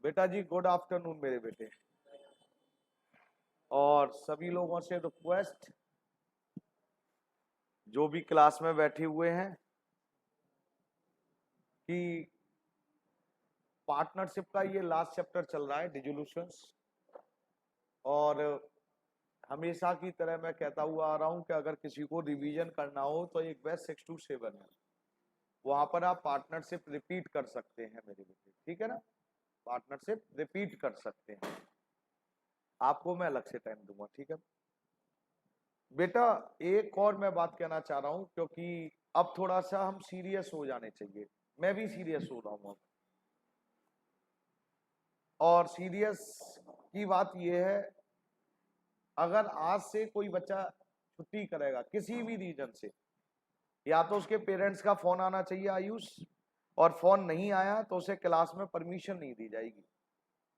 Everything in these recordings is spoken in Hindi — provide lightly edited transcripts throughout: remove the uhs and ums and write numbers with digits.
बेटा जी गुड आफ्टरनून मेरे बेटे। और सभी लोगों से रिक्वेस्ट जो भी क्लास में बैठे हुए हैं कि पार्टनरशिप का ये लास्ट चैप्टर चल रहा है डिसोल्यूशंस, और हमेशा की तरह मैं कहता हुआ आ रहा हूं कि अगर किसी को रिवीजन करना हो तो एक बेस्ट 6 to 7 है, वहां पर आप पार्टनरशिप रिपीट कर सकते हैं मेरे बेटे, ठीक है ना। पार्टनरशिप रिपीट कर सकते हैं, आपको मैं अलग से टाइम दूंगा, ठीक है बेटा। एक और मैं बात कहना चाह रहा हूं, क्योंकि अब थोड़ा सा हम सीरियस हो जाने चाहिए, मैं भी सीरियस हो रहा हूं अब। और सीरियस की बात यह है, अगर आज से कोई बच्चा छुट्टी करेगा किसी भी रीजन से, या तो उसके पेरेंट्स का फोन आना चाहिए आयुष, और फोन नहीं आया तो उसे क्लास में परमिशन नहीं दी जाएगी।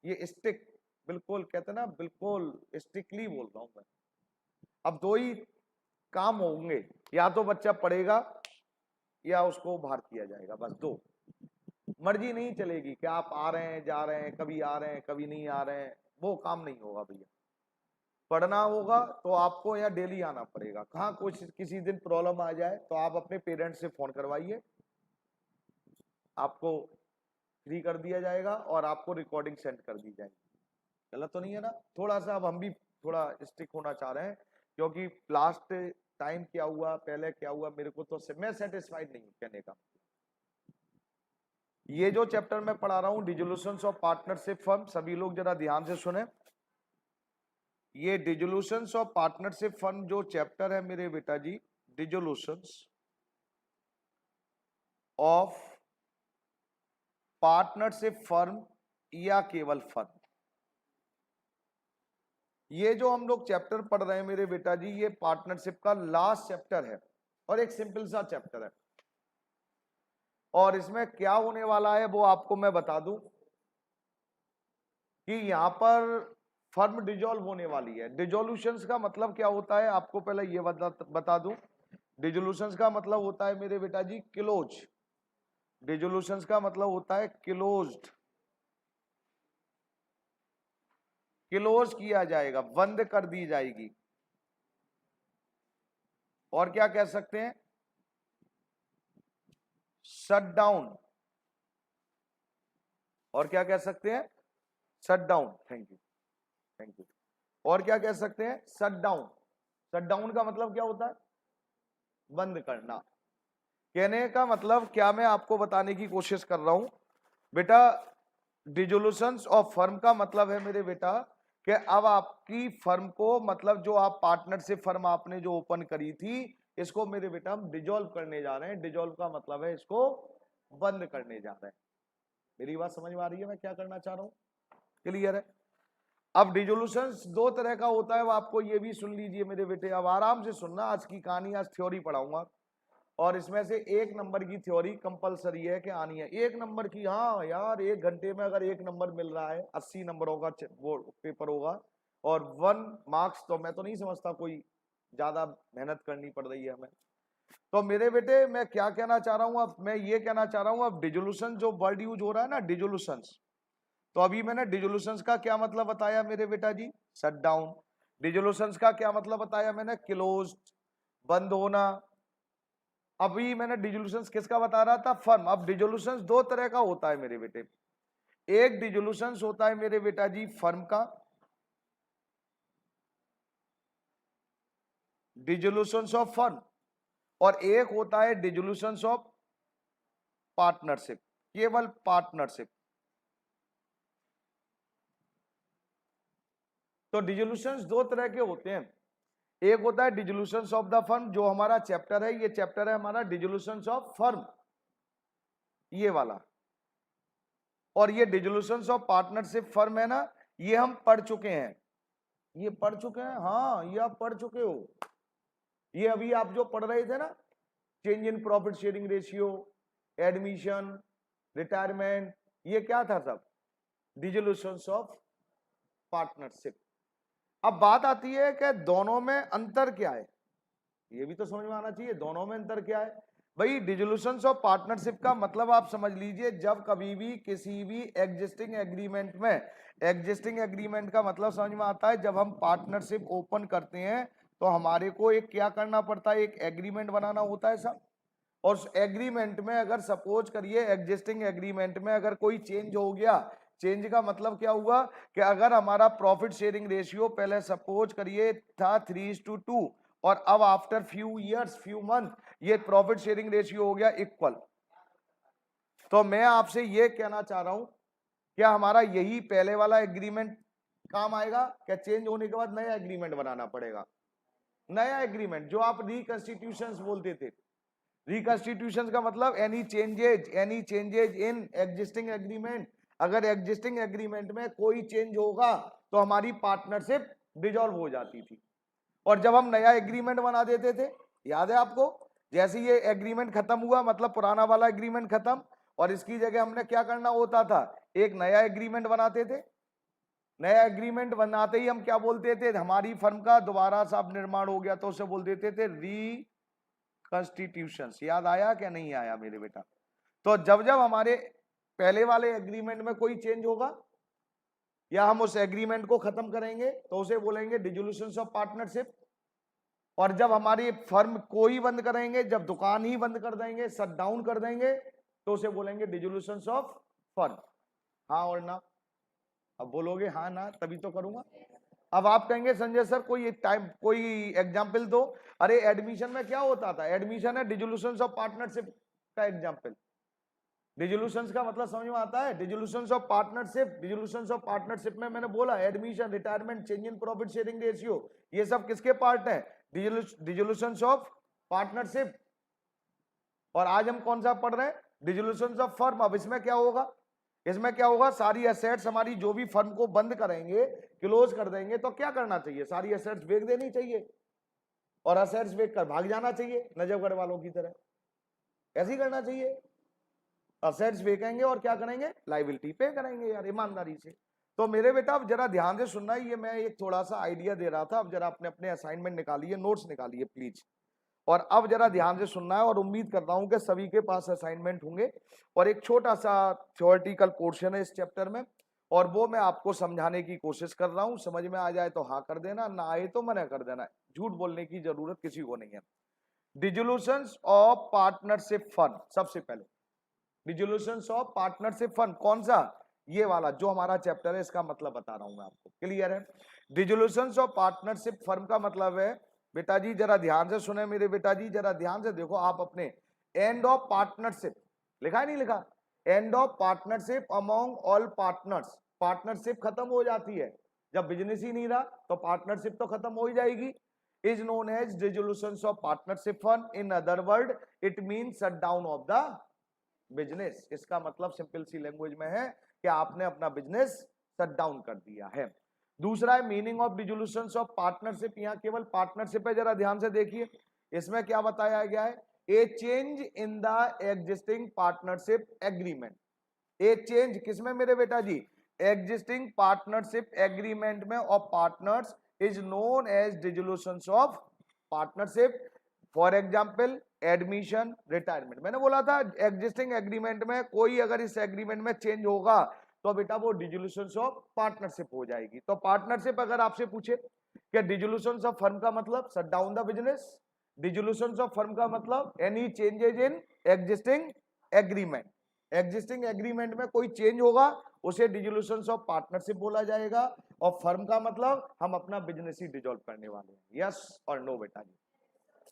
ये स्ट्रिक्ट, बिल्कुल कहते ना, बिल्कुल स्ट्रिक्टली बोल रहा हूं मैं। अब दो ही काम होंगे, या तो बच्चा पढ़ेगा या उसको बाहर किया जाएगा, बस दो। मर्जी नहीं चलेगी कि आप आ रहे हैं जा रहे हैं, कभी आ रहे हैं कभी नहीं आ रहे हैं, वो काम नहीं होगा भैया। पढ़ना होगा तो आपको यहाँ डेली आना पड़ेगा। कहाँ कुछ किसी दिन प्रॉब्लम आ जाए तो आप अपने पेरेंट्स से फोन करवाइए, आपको फ्री कर दिया जाएगा और आपको रिकॉर्डिंग सेंड कर दी जाएगी। गलत तो नहीं है ना। थोड़ा सा अब हम भी थोड़ा स्टिक होना चाह रहे हैं, क्योंकि लास्ट टाइम क्या हुआ, पहले क्या हुआ, मेरे को तो मैं सेटिस्फाइड नहीं हूं कहने का। ये जो चैप्टर मैं पढ़ा रहा हूं डिसोल्यूशंस ऑफ पार्टनरशिप फर्म, सभी लोग जरा ध्यान से सुने। ये डिसोल्यूशंस ऑफ पार्टनरशिप फर्म जो चैप्टर है मेरे बेटा जी, डिसोल्यूशंस ऑफ पार्टनरशिप फर्म या केवल फर्म, ये जो हम लोग चैप्टर पढ़ रहे हैं मेरे बेटा जी, ये पार्टनरशिप का लास्ट चैप्टर है और एक सिंपल सा चैप्टर है। और इसमें क्या होने वाला है वो आपको मैं बता दूं कि यहां पर फर्म डिजोल्व होने वाली है। डिसोल्यूशंस का मतलब क्या होता है आपको पहले ये बता दूं। डिसोल्यूशंस का मतलब होता है मेरे बेटा जी क्लोज। डिसोल्यूशंस का मतलब होता है क्लोज्ड, क्लोज किया जाएगा, बंद कर दी जाएगी। और क्या कह सकते हैं, शट डाउन। और क्या कह सकते हैं, shut down. Thank you, thank you. और क्या कह सकते हैं, शट डाउन। शट डाउन का मतलब क्या होता है, बंद करना। कहने का मतलब क्या मैं आपको बताने की कोशिश कर रहा हूं बेटा, डिसोल्यूशंस ऑफ फर्म का मतलब है मेरे बेटा कि अब आपकी फर्म को, मतलब जो आप पार्टनरशिप फर्म आपने जो ओपन करी थी, इसको मेरे बेटा हम डिसॉल्व करने जा रहे हैं। डिसॉल्व का मतलब है इसको बंद करने जा रहे हैं। मेरी बात समझ में आ रही है मैं क्या करना चाह रहा हूं, क्लियर है। अब डिसोल्यूशंस दो तरह का होता है, वो आपको ये भी सुन लीजिए मेरे बेटे, अब आराम से सुनना। आज की कहानी, आज थ्योरी पढ़ाऊंगा और इसमें से 1 नंबर की थ्योरी कंपलसरी है कि आनी है। 1 नंबर की, हाँ यार 1 घंटे में अगर 1 नंबर मिल रहा है, 80 नंबरों का वो पेपर होगा और 1 मार्क्स, तो मैं तो नहीं समझता कोई ज्यादा मेहनत करनी पड़ रही है हमें। तो मेरे बेटे मैं क्या कहना चाह रहा हूं, अब मैं ये कहना चाह रहा हूं, अब डिसोल्यूशन जो वर्ड यूज हो रहा है ना, डिसोल्यूशंस, तो अभी मैंने डिसोल्यूशंस का क्या मतलब बताया मेरे बेटा जी, शट डाउन। डिसोल्यूशंस का क्या मतलब बताया मैंने, क्लोज्ड, बंद होना। अभी मैंने डिसोल्यूशंस किसका बता रहा था, फर्म। अब डिसोल्यूशंस दो तरह का होता है मेरे बेटे, एक डिसोल्यूशंस होता है मेरे बेटा जी फर्म का, डिसोल्यूशंस ऑफ फर्म, और एक होता है डिसोल्यूशंस ऑफ पार्टनरशिप, केवल पार्टनरशिप। तो डिसोल्यूशंस दो तरह के होते हैं, एक होता है डिसोल्यूशंस ऑफ द फर्म, जो हमारा चैप्टर है, ये चैप्टर है हमारा डिसोल्यूशंस ऑफ फर्म, ये वाला। और ये डिसोल्यूशंस ऑफ पार्टनरशिप फर्म है ना, ये हम पढ़ चुके हैं, ये पढ़ चुके हैं, हाँ ये आप पढ़ चुके हो। ये अभी आप जो पढ़ रहे थे ना, change in profit sharing ratio, admission, retirement, ये क्या था सब, डिसोल्यूशंस ऑफ पार्टनरशिप। अब बात आती है कि दोनों में अंतर क्या है, ये भी तो समझ में आना चाहिए, दोनों में अंतर क्या है। भाई डिसोल्यूशंस ऑफ पार्टनरशिप का मतलब आप समझ लीजिए, जब कभी भी किसी भी एग्जिस्टिंग एग्रीमेंट में, एग्जिस्टिंग एग्रीमेंट का मतलब समझ में आता है, जब हम पार्टनरशिप ओपन करते हैं तो हमारे को एक क्या करना पड़ता है, एक एग्रीमेंट बनाना होता है सब। और उस एग्रीमेंट में अगर सपोज करिए एग्जिस्टिंग एग्रीमेंट में अगर कोई चेंज हो गया, चेंज का मतलब क्या हुआ कि अगर हमारा प्रॉफिट शेयरिंग रेशियो पहले सपोज करिए था 3:2 और अब after few years few month ये प्रॉफिट शेयरिंग रेशियो हो गया इक्वल, तो मैं आपसे ये कहना चाह रहा हूं क्या हमारा यही पहले वाला एग्रीमेंट काम आएगा? क्या चेंज होने के बाद नया एग्रीमेंट बनाना पड़ेगा? नया एग्रीमेंट जो आप रिकंस्टिट्यूशंस बोलते थे, रिकंस्टिट्यूशन का मतलब any changes in existing agreement. अगर एग्जिस्टिंग एग्रीमेंट में कोई चेंज होगा तो हमारी पार्टनरशिप डिसॉल्व हो जाती थी, और जब हम नया एग्रीमेंट बना देते थे, याद है आपको, जैसे ये एग्रीमेंट खत्म हुआ मतलब पुराना वाला एग्रीमेंट खत्म और इसकी जगह हमने क्या करना होता था, एक नया एग्रीमेंट बनाते थे। नया एग्रीमेंट बनाते ही हम क्या बोलते थे, हमारी फर्म का दोबारा सा निर्माण हो गया तो उसे बोल देते थे री कॉन्स्टिट्यूशंस। याद आया क्या नहीं आया मेरे बेटा? तो जब जब हमारे पहले वाले एग्रीमेंट में कोई चेंज होगा या हम उस एग्रीमेंट को खत्म करेंगे तो उसे बोलेंगे डिसोल्यूशन ऑफ पार्टनरशिप। और जब हमारी फर्म को ही बंद करेंगे, जब दुकान ही बंद कर देंगे, शट डाउन कर देंगे, तो उसे बोलेंगे डिसोल्यूशन ऑफ फर्म। हाँ और ना? अब बोलोगे हाँ ना तभी तो करूंगा। अब आप कहेंगे संजय सर कोई टाइम कोई एग्जाम्पल दो। अरे एडमिशन में क्या होता था, एडमिशन है डिसोल्यूशन ऑफ पार्टनरशिप का एग्जाम्पल। डिसोल्यूशन का मतलब समझ में आता है, dissolution of partnership, dissolution of partnership में मैंने बोला admission, retirement, change in profit sharing ratio, ये सब किसके पार्ट है? Dissolution of partnership. और आज हम कौन सा पढ़ रहे हैं? Dissolution of firm. अब इसमें क्या होगा, इसमें क्या होगा, सारी एसेट्स हमारी जो भी फर्म को बंद करेंगे, क्लोज कर देंगे, तो क्या करना चाहिए, सारी एसेट्स बेच देनी चाहिए और एसेट्स बेच कर भाग जाना चाहिए नजफगढ़ वालों की तरह। ऐसे ही करना चाहिए, असेट्स बेचेंगे और क्या करेंगे, लाइबिलिटी पे करेंगे यार ईमानदारी से। तो मेरे बेटा अब जरा ध्यान से सुनना, ये मैं एक थोड़ा सा आइडिया दे रहा था, अब जरा अपने अपने असाइनमेंट निकालिए, नोट्स निकालिए प्लीज, और अब जरा ध्यान से सुनना है। और उम्मीद करता हूं कि सभी के पास असाइनमेंट होंगे और एक छोटा सा थ्योरेटिकल पोर्शन है इस चैप्टर में, और वो मैं आपको समझाने की कोशिश कर रहा हूं। समझ में आ जाए तो हाँ कर देना, ना आए तो मना कर देना, झूठ बोलने की जरूरत किसी को नहीं है। डिसोल्यूशन ऑफ पार्टनरशिप फंड, सबसे पहले डिसोल्यूशन ऑफ पार्टनरशिप फंड कौन सा, ये वाला जो हमारा चैप्टर है, इसका मतलब बता रहा हूं मैं आपको, क्लियर है? डिसोल्यूशन ऑफ पार्टनरशिप फर्म का मतलब है, बेटा जी जरा ध्यान से सुने मेरे बेटा जी, जरा ध्यान से देखो आप अपने, एंड ऑफ पार्टनरशिप, लिखा है नहीं लिखा, end of partnership among all partners. Partnership खत्म हो जाती है जब बिजनेस ही नहीं रहा, तो पार्टनरशिप तो खत्म हो ही जाएगी, is known as dissolution of partnership fund. In other word it mean shut down of the business. इसका मतलब सिंपल सी लैंग्वेज में है कि आपने अपना बिजनेस शट डाउन कर दिया है। दूसरा है meaning of dissolution of partnership, यहां केवल पार्टनरशिप है, जरा ध्यान से देखिए इसमें क्या बताया गया है, a change in the existing partnership agreement. A change किसमें मेरे बेटा जी, एग्जिस्टिंग पार्टनरशिप एग्रीमेंट में of partners is known as dissolution of partnership. For example admission, retirement, मैंने बोला था एग्जिस्टिंग एग्रीमेंट में कोई अगर इस एग्रीमेंट में चेंज होगा तो बेटा वो डिसोल्यूशन ऑफ पार्टनरशिप हो जाएगी। तो पार्टनरशिप अगर आपसे पूछे कि डिसोल्यूशन ऑफ फर्म का मतलब shut down the business, dissolution of firm का मतलब any changes in existing agreement, existing agreement में कोई चेंज होगा उसे डिसोल्यूशन ऑफ पार्टनरशिप बोला जाएगा। और फर्म का मतलब हम अपना बिजनेस ही डिसॉल्व करने वाले हैं। यस और नो बेटा जी,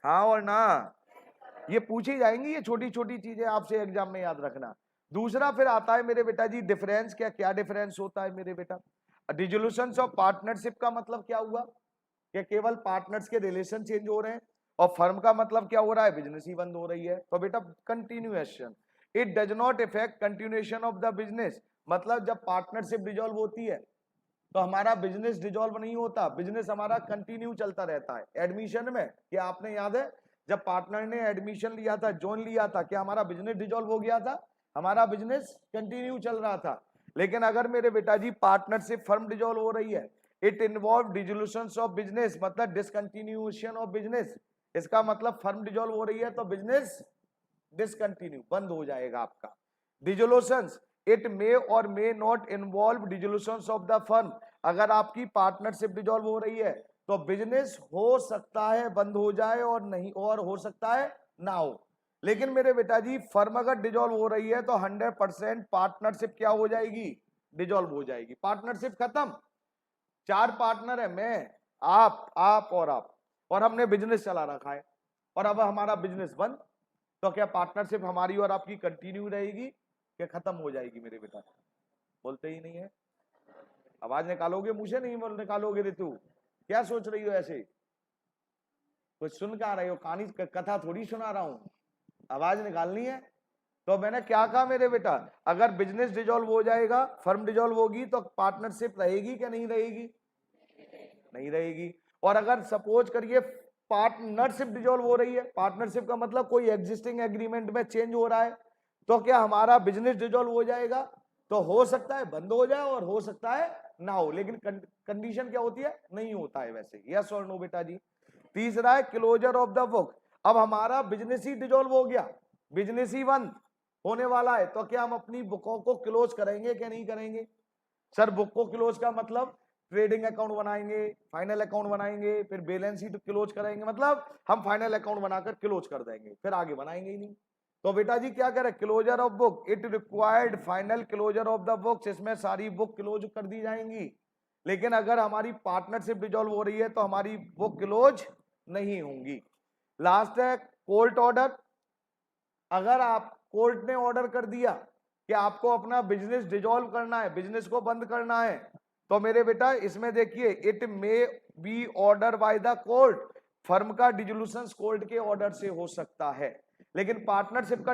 हाँ और ना, ये पूछी जाएंगी ये छोटी छोटी चीजें, आपसे एग्जाम में याद रखना। दूसरा फिर आता है मेरे बेटा जी डिफरेंस, क्या क्या डिफरेंस होता है मेरे बेटा? डिसोल्यूशन ऑफ पार्टनरशिप का मतलब क्या हुआ कि केवल पार्टनर्स के रिलेशन चेंज हो रहे हैं, और फर्म का मतलब क्या हो रहा है, बिजनेस ही बंद हो रही है। तो बेटा continuation, it does not effect continuation of the business, मतलब जब पार्टनरशिप डिसॉल्व होती है तो हमारा बिजनेस डिसॉल्व नहीं होता, बिजनेस हमारा कंटिन्यू चलता रहता है। एडमिशन में क्या आपने याद है, जब पार्टनर ने एडमिशन लिया था, जोन लिया था, क्या हमारा बिजनेस डिसॉल्व हो गया था? हमारा बिजनेस कंटिन्यू चल रहा था। लेकिन अगर मेरे बेटा जी पार्टनरशिप फर्म डिसॉल्व हो रही है, it involve dissolution of business, मतलब डिसकंटिन्यूएशन ऑफ बिजनेस। इसका मतलब फर्म डिसॉल्व हो रही है तो बिजनेस डिसकंटिन्यू, बंद हो जाएगा आपका। डिसोल्यूशंस, it may or may not involve dissolutions of the firm. अगर आपकी पार्टनरशिप डिसॉल्व हो रही है तो बिजनेस हो सकता है बंद हो जाए और नहीं, और हो सकता है ना हो। लेकिन मेरे बेटा जी फर्म अगर डिसॉल्व हो रही है तो 100% पार्टनरशिप क्या हो जाएगी, डिसॉल्व हो जाएगी। पार्टनरशिप खत्म, 4 पार्टनर है, मैं, आप और आप, और हमने बिजनेस चला रखा है और अब हमारा बिजनेस बंद, तो क्या पार्टनरशिप हमारी और आपकी कंटिन्यू रहेगी कि खत्म हो जाएगी? मेरे बेटा बोलते ही नहीं है, आवाज निकालोगे मुंह से, नहीं बोल निकालोगे ऋतु? क्या सोच रही हो ऐसे? कुछ सुन के आ रही हो? कहानी कथा थोड़ी सुना रहा हूं, आवाज निकालनी है। तो मैंने क्या कहा मेरे बेटा, अगर बिजनेस डिसॉल्व हो जाएगा, फर्म डिसॉल्व होगी, तो पार्टनरशिप रहेगी क्या नहीं रहेगी? नहीं रहेगी। और अगर सपोज करिए पार्टनरशिप डिसॉल्व हो रही है, पार्टनरशिप का मतलब कोई एग्जिस्टिंग एग्रीमेंट में चेंज हो रहा है, तो क्या हमारा बिजनेस डिसॉल्व हो जाएगा? तो हो सकता है बंद हो जाए और हो सकता है ना हो, लेकिन कंडीशन क्या होती है, नहीं होता है वैसे। यस और नो बेटा जी। तीसरा है क्लोजर ऑफ द बुक। अब हमारा बिजनेस ही डिसॉल्व हो गया, बिजनेस ही बंद होने वाला है, तो क्या हम अपनी बुकों को क्लोज करेंगे क्या नहीं करेंगे? सर बुक को क्लोज का मतलब ट्रेडिंग अकाउंट बनाएंगे, फाइनल अकाउंट बनाएंगे, फिर बैलेंस शीट क्लोज करेंगे, मतलब हम फाइनल अकाउंट बनाकर क्लोज कर देंगे, फिर आगे बनाएंगे ही नहीं। तो बेटा जी क्या करें, closure of book, it required final closure of the books, इसमें सारी बुक क्लोज कर दी जाएंगी। लेकिन अगर हमारी पार्टनरशिप डिसॉल्व हो रही है तो हमारी बुक क्लोज नहीं होंगी। लास्ट है कोर्ट ऑर्डर। अगर आप कोर्ट ने ऑर्डर कर दिया कि आपको अपना बिजनेस डिसॉल्व करना है, बिजनेस को बंद करना है, तो मेरे बेटा इसमें देखिए, it may be order by the court. Firm का डिसोल्यूशन कोर्ट के ऑर्डर से हो सकता है, लेकिन पार्टनरशिप का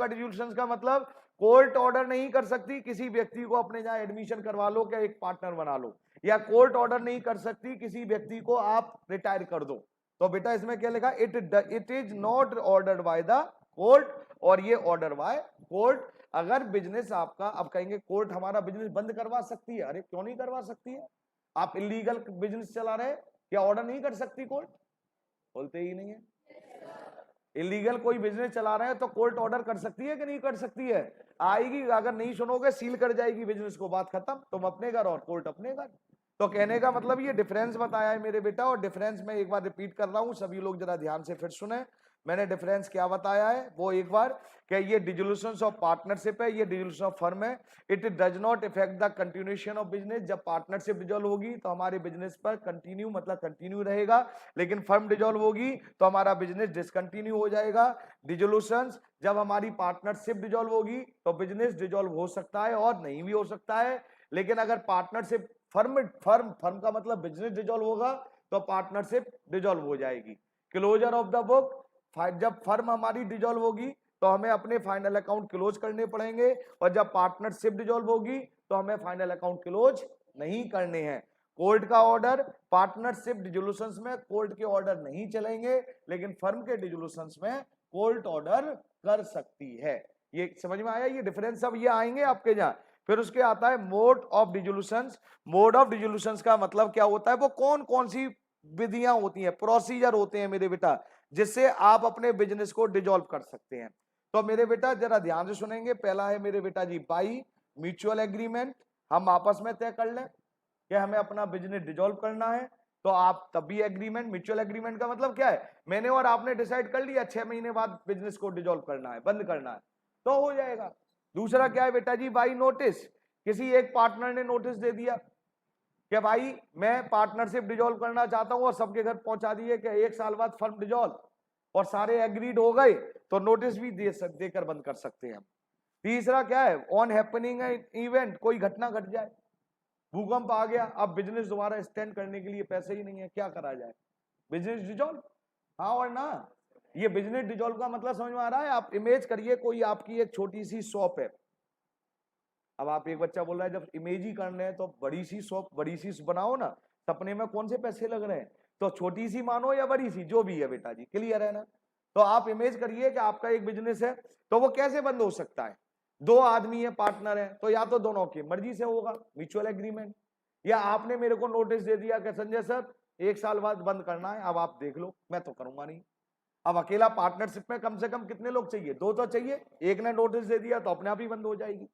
डिसोल्यूशन का मतलब कोर्ट ऑर्डर नहीं कर सकती किसी व्यक्ति को अपने जहां एडमिशन करवा लो, क्या एक पार्टनर बना लो, या कोर्ट ऑर्डर नहीं कर सकती किसी व्यक्ति को आप रिटायर कर दो। तो बेटा इसमें क्या लिखा, it is not ordered by the court, और ये ऑर्डर बाय कोर्ट। अगर बिजनेस आपका, अब कहेंगे कोर्ट हमारा बिजनेस बंद करवा सकती है, अरे क्यों नहीं करवा सकती है? आप इलीगल बिजनेस चला रहे, क्या ऑर्डर नहीं कर सकती कोर्ट? बोलते ही नहीं है। इलीगल कोई बिजनेस चला रहे हैं तो कोर्ट ऑर्डर कर सकती है कि नहीं कर सकती है? आएगी, अगर नहीं सुनोगे सील कर जाएगी बिजनेस को, बात खत्म, तुम अपने घर और कोर्ट अपने घर। तो कहने का मतलब ये डिफरेंस बताया है मेरे बेटा, और डिफरेंस में एक बार रिपीट कर रहा हूं, सभी लोग जरा ध्यान से फिर सुने। मैंने डिफरेंस क्या बताया है वो एक बार, कि ये डिसोल्यूशन ऑफ पार्टनरशिप है, ये डिसोल्यूशन ऑफ फर्म है। It does not effect the continuation of business. जब पार्टनरशिप डिसॉल्व होगी तो हमारे बिजनेस पर कंटिन्यू मतलब कंटिन्यू रहेगा, लेकिन फर्म डिसॉल्व होगी तो हमारा बिजनेस डिसकंटिन्यू हो जाएगा। डिसोल्यूशन, जब हमारी पार्टनरशिप डिसॉल्व होगी तो बिजनेस डिसॉल्व हो सकता है और नहीं भी हो सकता है, लेकिन अगर पार्टनरशिप फर्म का मतलब बिजनेस डिसॉल्व होगा तो पार्टनरशिप डिसॉल्व हो जाएगी। क्लोजर ऑफ द बुक, जब फर्म हमारी डिसॉल्व होगी तो हमें अपने फाइनल अकाउंट क्लोज करने पड़ेंगे, और जब पार्टनरशिप डिसॉल्व होगी तो हमें फाइनल अकाउंट क्लोज नहीं करने हैं। कोर्ट का ऑर्डर, पार्टनरशिप डिसोल्यूशंस में कोर्ट के ऑर्डर नहीं चलेंगे, लेकिन फर्म के डिसोल्यूशंस में कोर्ट ऑर्डर कर सकती है। ये समझ में आया? ये डिफरेंस सब ये आएंगे आपके जहां। फिर उसके आता है मोड ऑफ डिसोल्यूशंस। मोड ऑफ डिसोल्यूशंस का मतलब क्या होता है, वो कौन कौन सी विधियां होती हैं, प्रोसीजर होते हैं मेरे बेटा, जिससे आप अपने बिजनेस को डिसॉल्व कर सकते हैं। तो मेरे बेटा जरा ध्यान से सुनेंगे। पहला है मेरे बेटा जी बाई म्यूचुअल एग्रीमेंट, हम आपस में तय कर लें कि हमें अपना बिजनेस डिसॉल्व करना है, तो आप तभी एग्रीमेंट, म्यूचुअल एग्रीमेंट का मतलब क्या है, मैंने और आपने डिसाइड कर लिया 6 महीने बाद बिजनेस को डिसॉल्व करना है, बंद करना है, तो हो जाएगा। दूसरा क्या है बेटा जी, बाई नोटिस, किसी एक पार्टनर ने नोटिस दे दिया कि भाई मैं पार्टनरशिप डिसॉल्व करना चाहता हूं, और सबके घर पहुंचा दिए कि 1 साल बाद फर्म डिसॉल्व, और सारे एग्रीड हो गए, तो नोटिस भी देकर बंद कर सकते हैं। तीसरा क्या है, ऑन हैपनिंग इवेंट, कोई घटना घट जाए, भूकंप आ गया, अब बिजनेस दोबारा स्टैंड करने के लिए पैसे ही नहीं है, क्या करा जाए, बिजनेस डिसॉल्व, हाँ और ना। ये बिजनेस डिसॉल्व का मतलब समझ में आ रहा है? आप इमेज करिए, कोई आपकी एक छोटी सी शॉप है, अब आप, एक बच्चा बोल रहा है जब इमेज ही करने हैं तो बड़ी सी शॉप, बड़ी सी बनाओ ना, सपने में कौन से पैसे लग रहे हैं, तो छोटी सी मानो या बड़ी सी, जो भी है बेटा जी, क्लियर है ना? तो आप इमेज करिए कि आपका एक बिजनेस है, तो वो कैसे बंद हो सकता है, 2 आदमी है, पार्टनर है, तो या तो दोनों की मर्जी से होगा म्यूचुअल एग्रीमेंट, या आपने मेरे को नोटिस दे दिया कि संजय सर 1 साल बाद बंद करना है, अब आप देख लो, मैं तो करूंगा नहीं। अब अकेला पार्टनरशिप में कम से कम कितने लोग चाहिए? 2 तो चाहिए। एक ने नोटिस दे दिया तो अपने आप ही बंद हो जाएगी।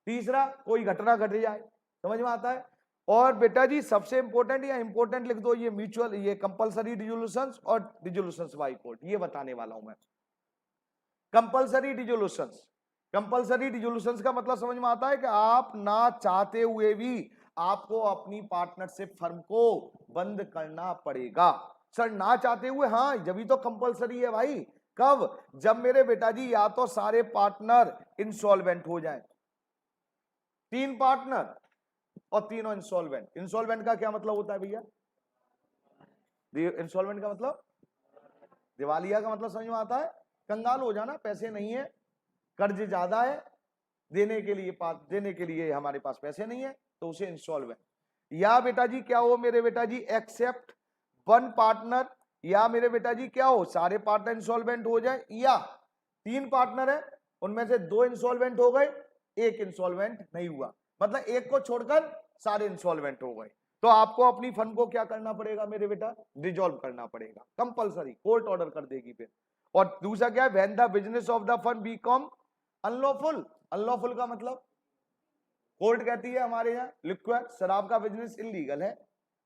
तीसरा, कोई घटना घट जाए, समझ में आता है। और बेटा जी सबसे इंपॉर्टेंट या इंपॉर्टेंट लिख दो, ये म्यूचुअल, ये कंपलसरी डिसोल्यूशंस और डिसोल्यूशंस बाय कोर्ट, ये बताने वाला हूं मैं। कंपलसरी डिसोल्यूशंस, कंपलसरी डिसोल्यूशंस का मतलब समझ में आता है कि आप ना चाहते हुए भी आपको अपनी पार्टनरशिप फर्म को बंद करना पड़ेगा। सर ना चाहते हुए, हाँ जब तो कंपलसरी है भाई। कब? जब मेरे बेटा जी या तो सारे पार्टनर इंसॉल्वेंट हो जाए, 3 पार्टनर और तीनों इंसॉल्वेंट। इंसॉल्वेंट का क्या मतलब होता है भैया? इंसॉल्वेंट का मतलब, दिवालिया का मतलब समझ में आता है? कंगाल हो जाना, पैसे नहीं है, कर्ज ज्यादा है, देने के लिए हमारे पास पैसे नहीं है, तो उसे इंसॉल्वेंट। या बेटा जी क्या हो मेरे बेटा जी, एक्सेप्ट वन पार्टनर, या मेरे बेटा जी क्या हो, सारे पार्टनर इंसॉल्वेंट हो जाए, या 3 पार्टनर है उनमें से 2 इंसॉल्वेंट हो गए, 1 इंसॉल्वेंट नहीं हुआ, मतलब एक को छोड़कर सारे इंसॉल्वेंट हो गए, तो आपको अपनी फर्म को क्या करना पड़ेगा मेरे बेटा? डिसॉल्व करना पड़ेगा, कंपलसरी, कोर्ट ऑर्डर कर देगी फिर। और दूसरा क्या है, when the business of the firm become unlawful. Unlawful का मतलब, कोर्ट कहती है हमारे यहाँ लिक्विड, शराब का बिजनेस इलीगल है,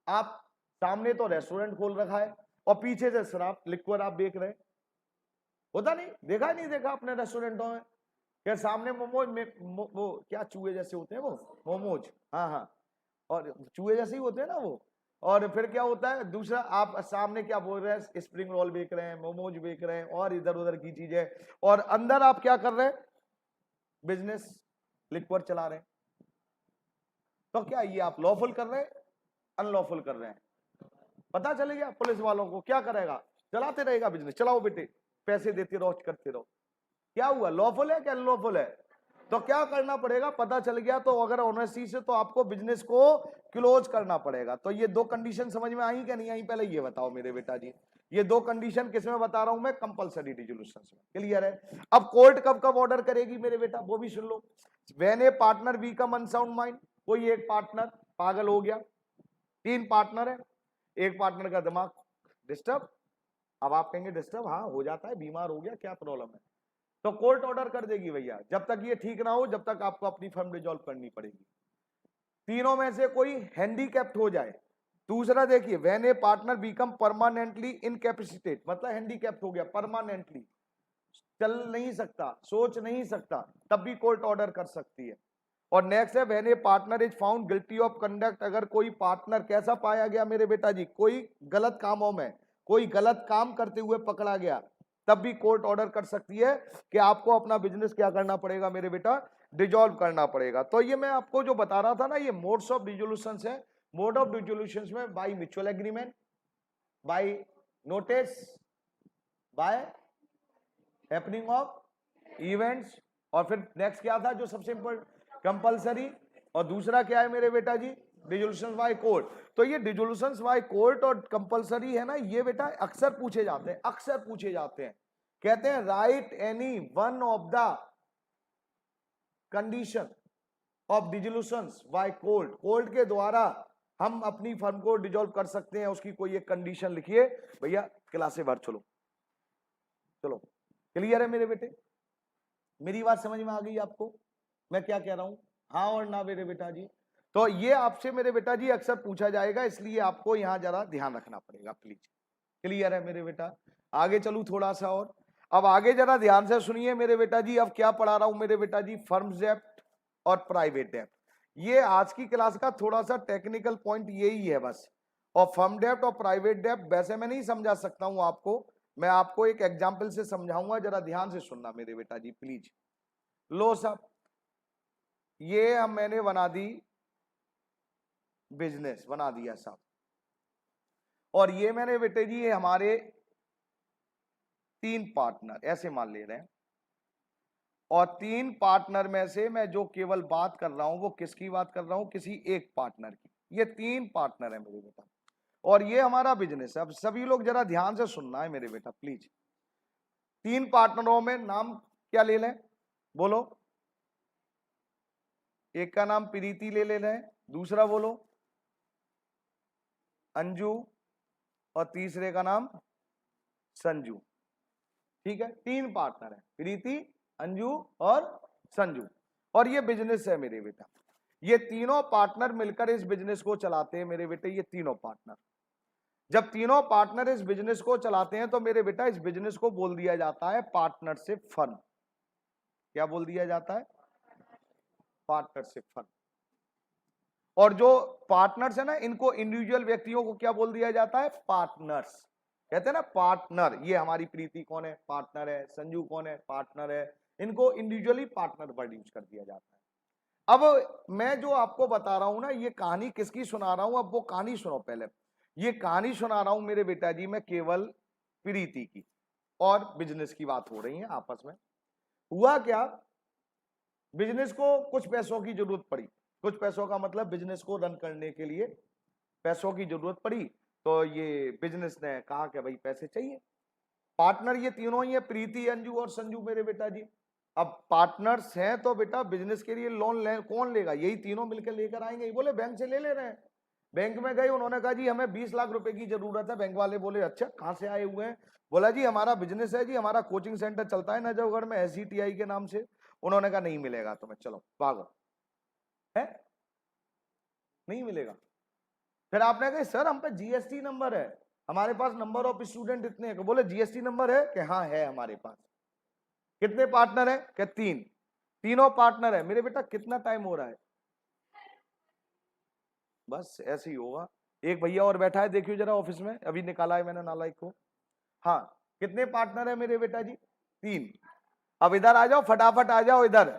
आप सामने तो रेस्टोरेंट खोल रखा है और पीछे से शराब लिक्विड आप बेच रहे, होता नहीं? देखा नहीं देखा अपने रेस्टोरेंटों में क्या सामने मोमोज में वो क्या चूहे जैसे होते हैं वो मोमोज, हाँ हाँ, और चूहे जैसे ही होते हैं ना वो। और फिर क्या होता है दूसरा, आप सामने क्या बोल रहे हैं, स्प्रिंग रोल बेच रहे हैं, मोमोज बेच रहे हैं और इधर उधर की चीजें, और अंदर आप क्या कर रहे हैं, बिजनेस लिक्विड चला रहे हैं। तो क्या ये आप लॉफुल कर रहे हैं, अनलॉफुल कर रहे हैं? पता चलेगा पुलिस वालों को, क्या करेगा? चलाते रहेगा बिजनेस, चलाओ बेटे, पैसे देते रहो, करते रहो। क्या हुआ, लॉफुल है क्या अनलॉफुल है? तो क्या करना पड़ेगा, पता चल गया तो अगर ऑनेस्टी से, तो आपको बिजनेस को क्लोज करना पड़ेगा। तो ये 2 कंडीशन समझ में आई क्या नहीं आई? पहले ये बताओ मेरे बेटा जी, ये 2 कंडीशन किस में बता रहा हूं मैं? कंपलसरी डिसोल्यूशन में। क्लियर है? अब कोर्ट कब कब ऑर्डर करेगी मेरे बेटा, वो भी सुन लो। When a partner become unsound mind, कोई एक पार्टनर पागल हो गया, 3 पार्टनर है, एक पार्टनर का दिमाग डिस्टर्ब, अब आप कहेंगे डिस्टर्ब, हाँ हो जाता है, बीमार हो गया, क्या प्रॉब्लम है? तो कोर्ट ऑर्डर कर देगी भैया, जब तक ये ठीक ना हो जब तक आपको अपनी फर्म डिसॉल्व करनी पड़ेगी। तीनों में से कोई हैंडीकैप्ट हो जाए, दूसरा देखिए, when a partner become permanently incapacitated, मतलब हैंडीकैप्ट हो गया परमानेंटली, चल नहीं सकता, सोच नहीं सकता, तब भी कोर्ट ऑर्डर कर सकती है। और नेक्स्ट है, when a partner is found guilty of conduct, अगर कोई पार्टनर कैसा पाया गया मेरे बेटा जी, कोई गलत कामों में, कोई गलत काम करते हुए पकड़ा गया, तब भी कोर्ट ऑर्डर कर सकती है कि आपको अपना बिजनेस क्या करना पड़ेगा मेरे बेटा? डिसॉल्व करना पड़ेगा। तो ये मैं आपको जो बता रहा था ना, ये मोड्स ऑफ डिसोल्यूशन है। मोड ऑफ डिसोल्यूशन में by mutual agreement, by notice, by happening of events, और फिर नेक्स्ट क्या था जो सबसे इंपॉर्टेंट, कंपलसरी, और दूसरा क्या है मेरे बेटा जी? Dissolution by court. तो ये डिसोल्यूशन बाय कोर्ट और कंपलसरी है ना, ये बेटा अक्सर पूछे जाते हैं, अक्सर पूछे जाते हैं। कहते हैं right any one of the condition of dissolution by court, court के द्वारा हम अपनी फर्म को डिसॉल्व कर सकते हैं, उसकी कोई एक कंडीशन लिखिए भैया, क्लासे भर चलो। चलो क्लियर है मेरे बेटे? मेरी बात समझ में आ गई आपको, मैं क्या कह रहा हूं? हाँ और ना मेरे बेटा जी। तो ये आपसे मेरे बेटा जी अक्सर पूछा जाएगा, इसलिए आपको यहां जरा ध्यान रखना पड़ेगा प्लीज। क्लियर है मेरे बेटा? आगे चलूं थोड़ा सा और, अब आगे जरा ध्यान से सुनिए मेरे बेटा जी, अब क्या पढ़ा रहा हूं मेरे बेटा जी? फर्म डेब्ट और प्राइवेट डेब्ट। ये आज की क्लास का थोड़ा सा टेक्निकल पॉइंट यही है बस। और फर्म डेब्ट और प्राइवेट डेब्ट वैसे मैं नहीं समझा सकता हूं आपको, मैं आपको एक एग्जाम्पल से समझाऊंगा, जरा ध्यान से सुनना मेरे बेटा जी प्लीज। लो साहब, ये हम मैंने बना दी बिजनेस, बना दिया साहब, और ये मैंने बेटे जी ये हमारे 3 पार्टनर ऐसे मान ले रहे हैं, और 3 पार्टनर में से मैं जो केवल बात कर रहा हूं वो किसकी बात कर रहा हूं? किसी एक पार्टनर की। ये 3 पार्टनर है मेरे बेटा, और ये हमारा बिजनेस है। अब सभी लोग जरा ध्यान से सुनना है मेरे बेटा प्लीज। 3 पार्टनरों में नाम क्या ले लें, बोलो? एक का नाम प्रीति ले रहे हैं, दूसरा बोलो अंजू, और तीसरे का नाम संजू। ठीक है, 3 पार्टनर है, प्रीति, अंजू और संजू, और ये बिजनेस है मेरे बेटा। ये तीनों पार्टनर मिलकर इस बिजनेस को चलाते हैं मेरे बेटे, ये तीनों पार्टनर। जब तीनों पार्टनर इस बिजनेस को चलाते हैं तो मेरे बेटा इस बिजनेस को बोल दिया जाता है पार्टनरशिप फर्म। क्या बोल दिया जाता है? Partnership firm. और जो पार्टनर्स है ना, इनको इंडिविजुअल व्यक्तियों को क्या बोल दिया जाता है? पार्टनर्स। कहते हैं ना पार्टनर, ये हमारी प्रीति कौन है? पार्टनर है। संजू कौन है? पार्टनर है। इनको इंडिविजुअली पार्टनर वर्ड यूज कर दिया जाता है। अब मैं जो आपको बता रहा हूं ना, ये कहानी किसकी सुना रहा हूं, अब वो कहानी सुनो पहले। ये कहानी सुना रहा हूं मेरे बेटा जी मैं केवल प्रीति की, और बिजनेस की बात हो रही है आपस में। हुआ क्या, बिजनेस को कुछ पैसों की जरूरत पड़ी। कुछ पैसों का मतलब बिजनेस को रन करने के लिए पैसों की जरूरत पड़ी। तो ये बिजनेस ने कहा कि भाई पैसे चाहिए। पार्टनर ये तीनों ही है, प्रीति, अंजू और संजू मेरे बेटा जी। अब पार्टनर्स हैं तो बेटा बिजनेस के लिए लोन कौन लेगा? यही तीनों मिलकर लेकर आएंगे। बोले बैंक से ले रहे हैं। बैंक में गए, उन्होंने कहा जी हमें 20 लाख रुपए की जरूरत है। बैंक वाले बोले अच्छा कहां से आए हुए हैं? बोला जी हमारा बिजनेस है जी, हमारा कोचिंग सेंटर चलता है नजफगढ़ में SCTI के नाम से। उन्होंने कहा नहीं मिलेगा तुम्हें, चलो भागो। है नहीं मिलेगा। फिर आपने कहा सर हम पे GST नंबर है, हमारे पास नंबर ऑफ स्टूडेंट इतने हैं। बोले GST नंबर है? कि हाँ है हमारे पास। कितने पार्टनर है? कि 3। तीनों पार्टनर है मेरे बेटा। कितना टाइम हो रहा है? बस ऐसे ही होगा। एक भैया और बैठा है, देखियो जरा ऑफिस में, अभी निकाला है मैंने नालायक को। हाँ, कितने पार्टनर है मेरे बेटा जी? 3। अब इधर आ जाओ, फटाफट आ जाओ इधर।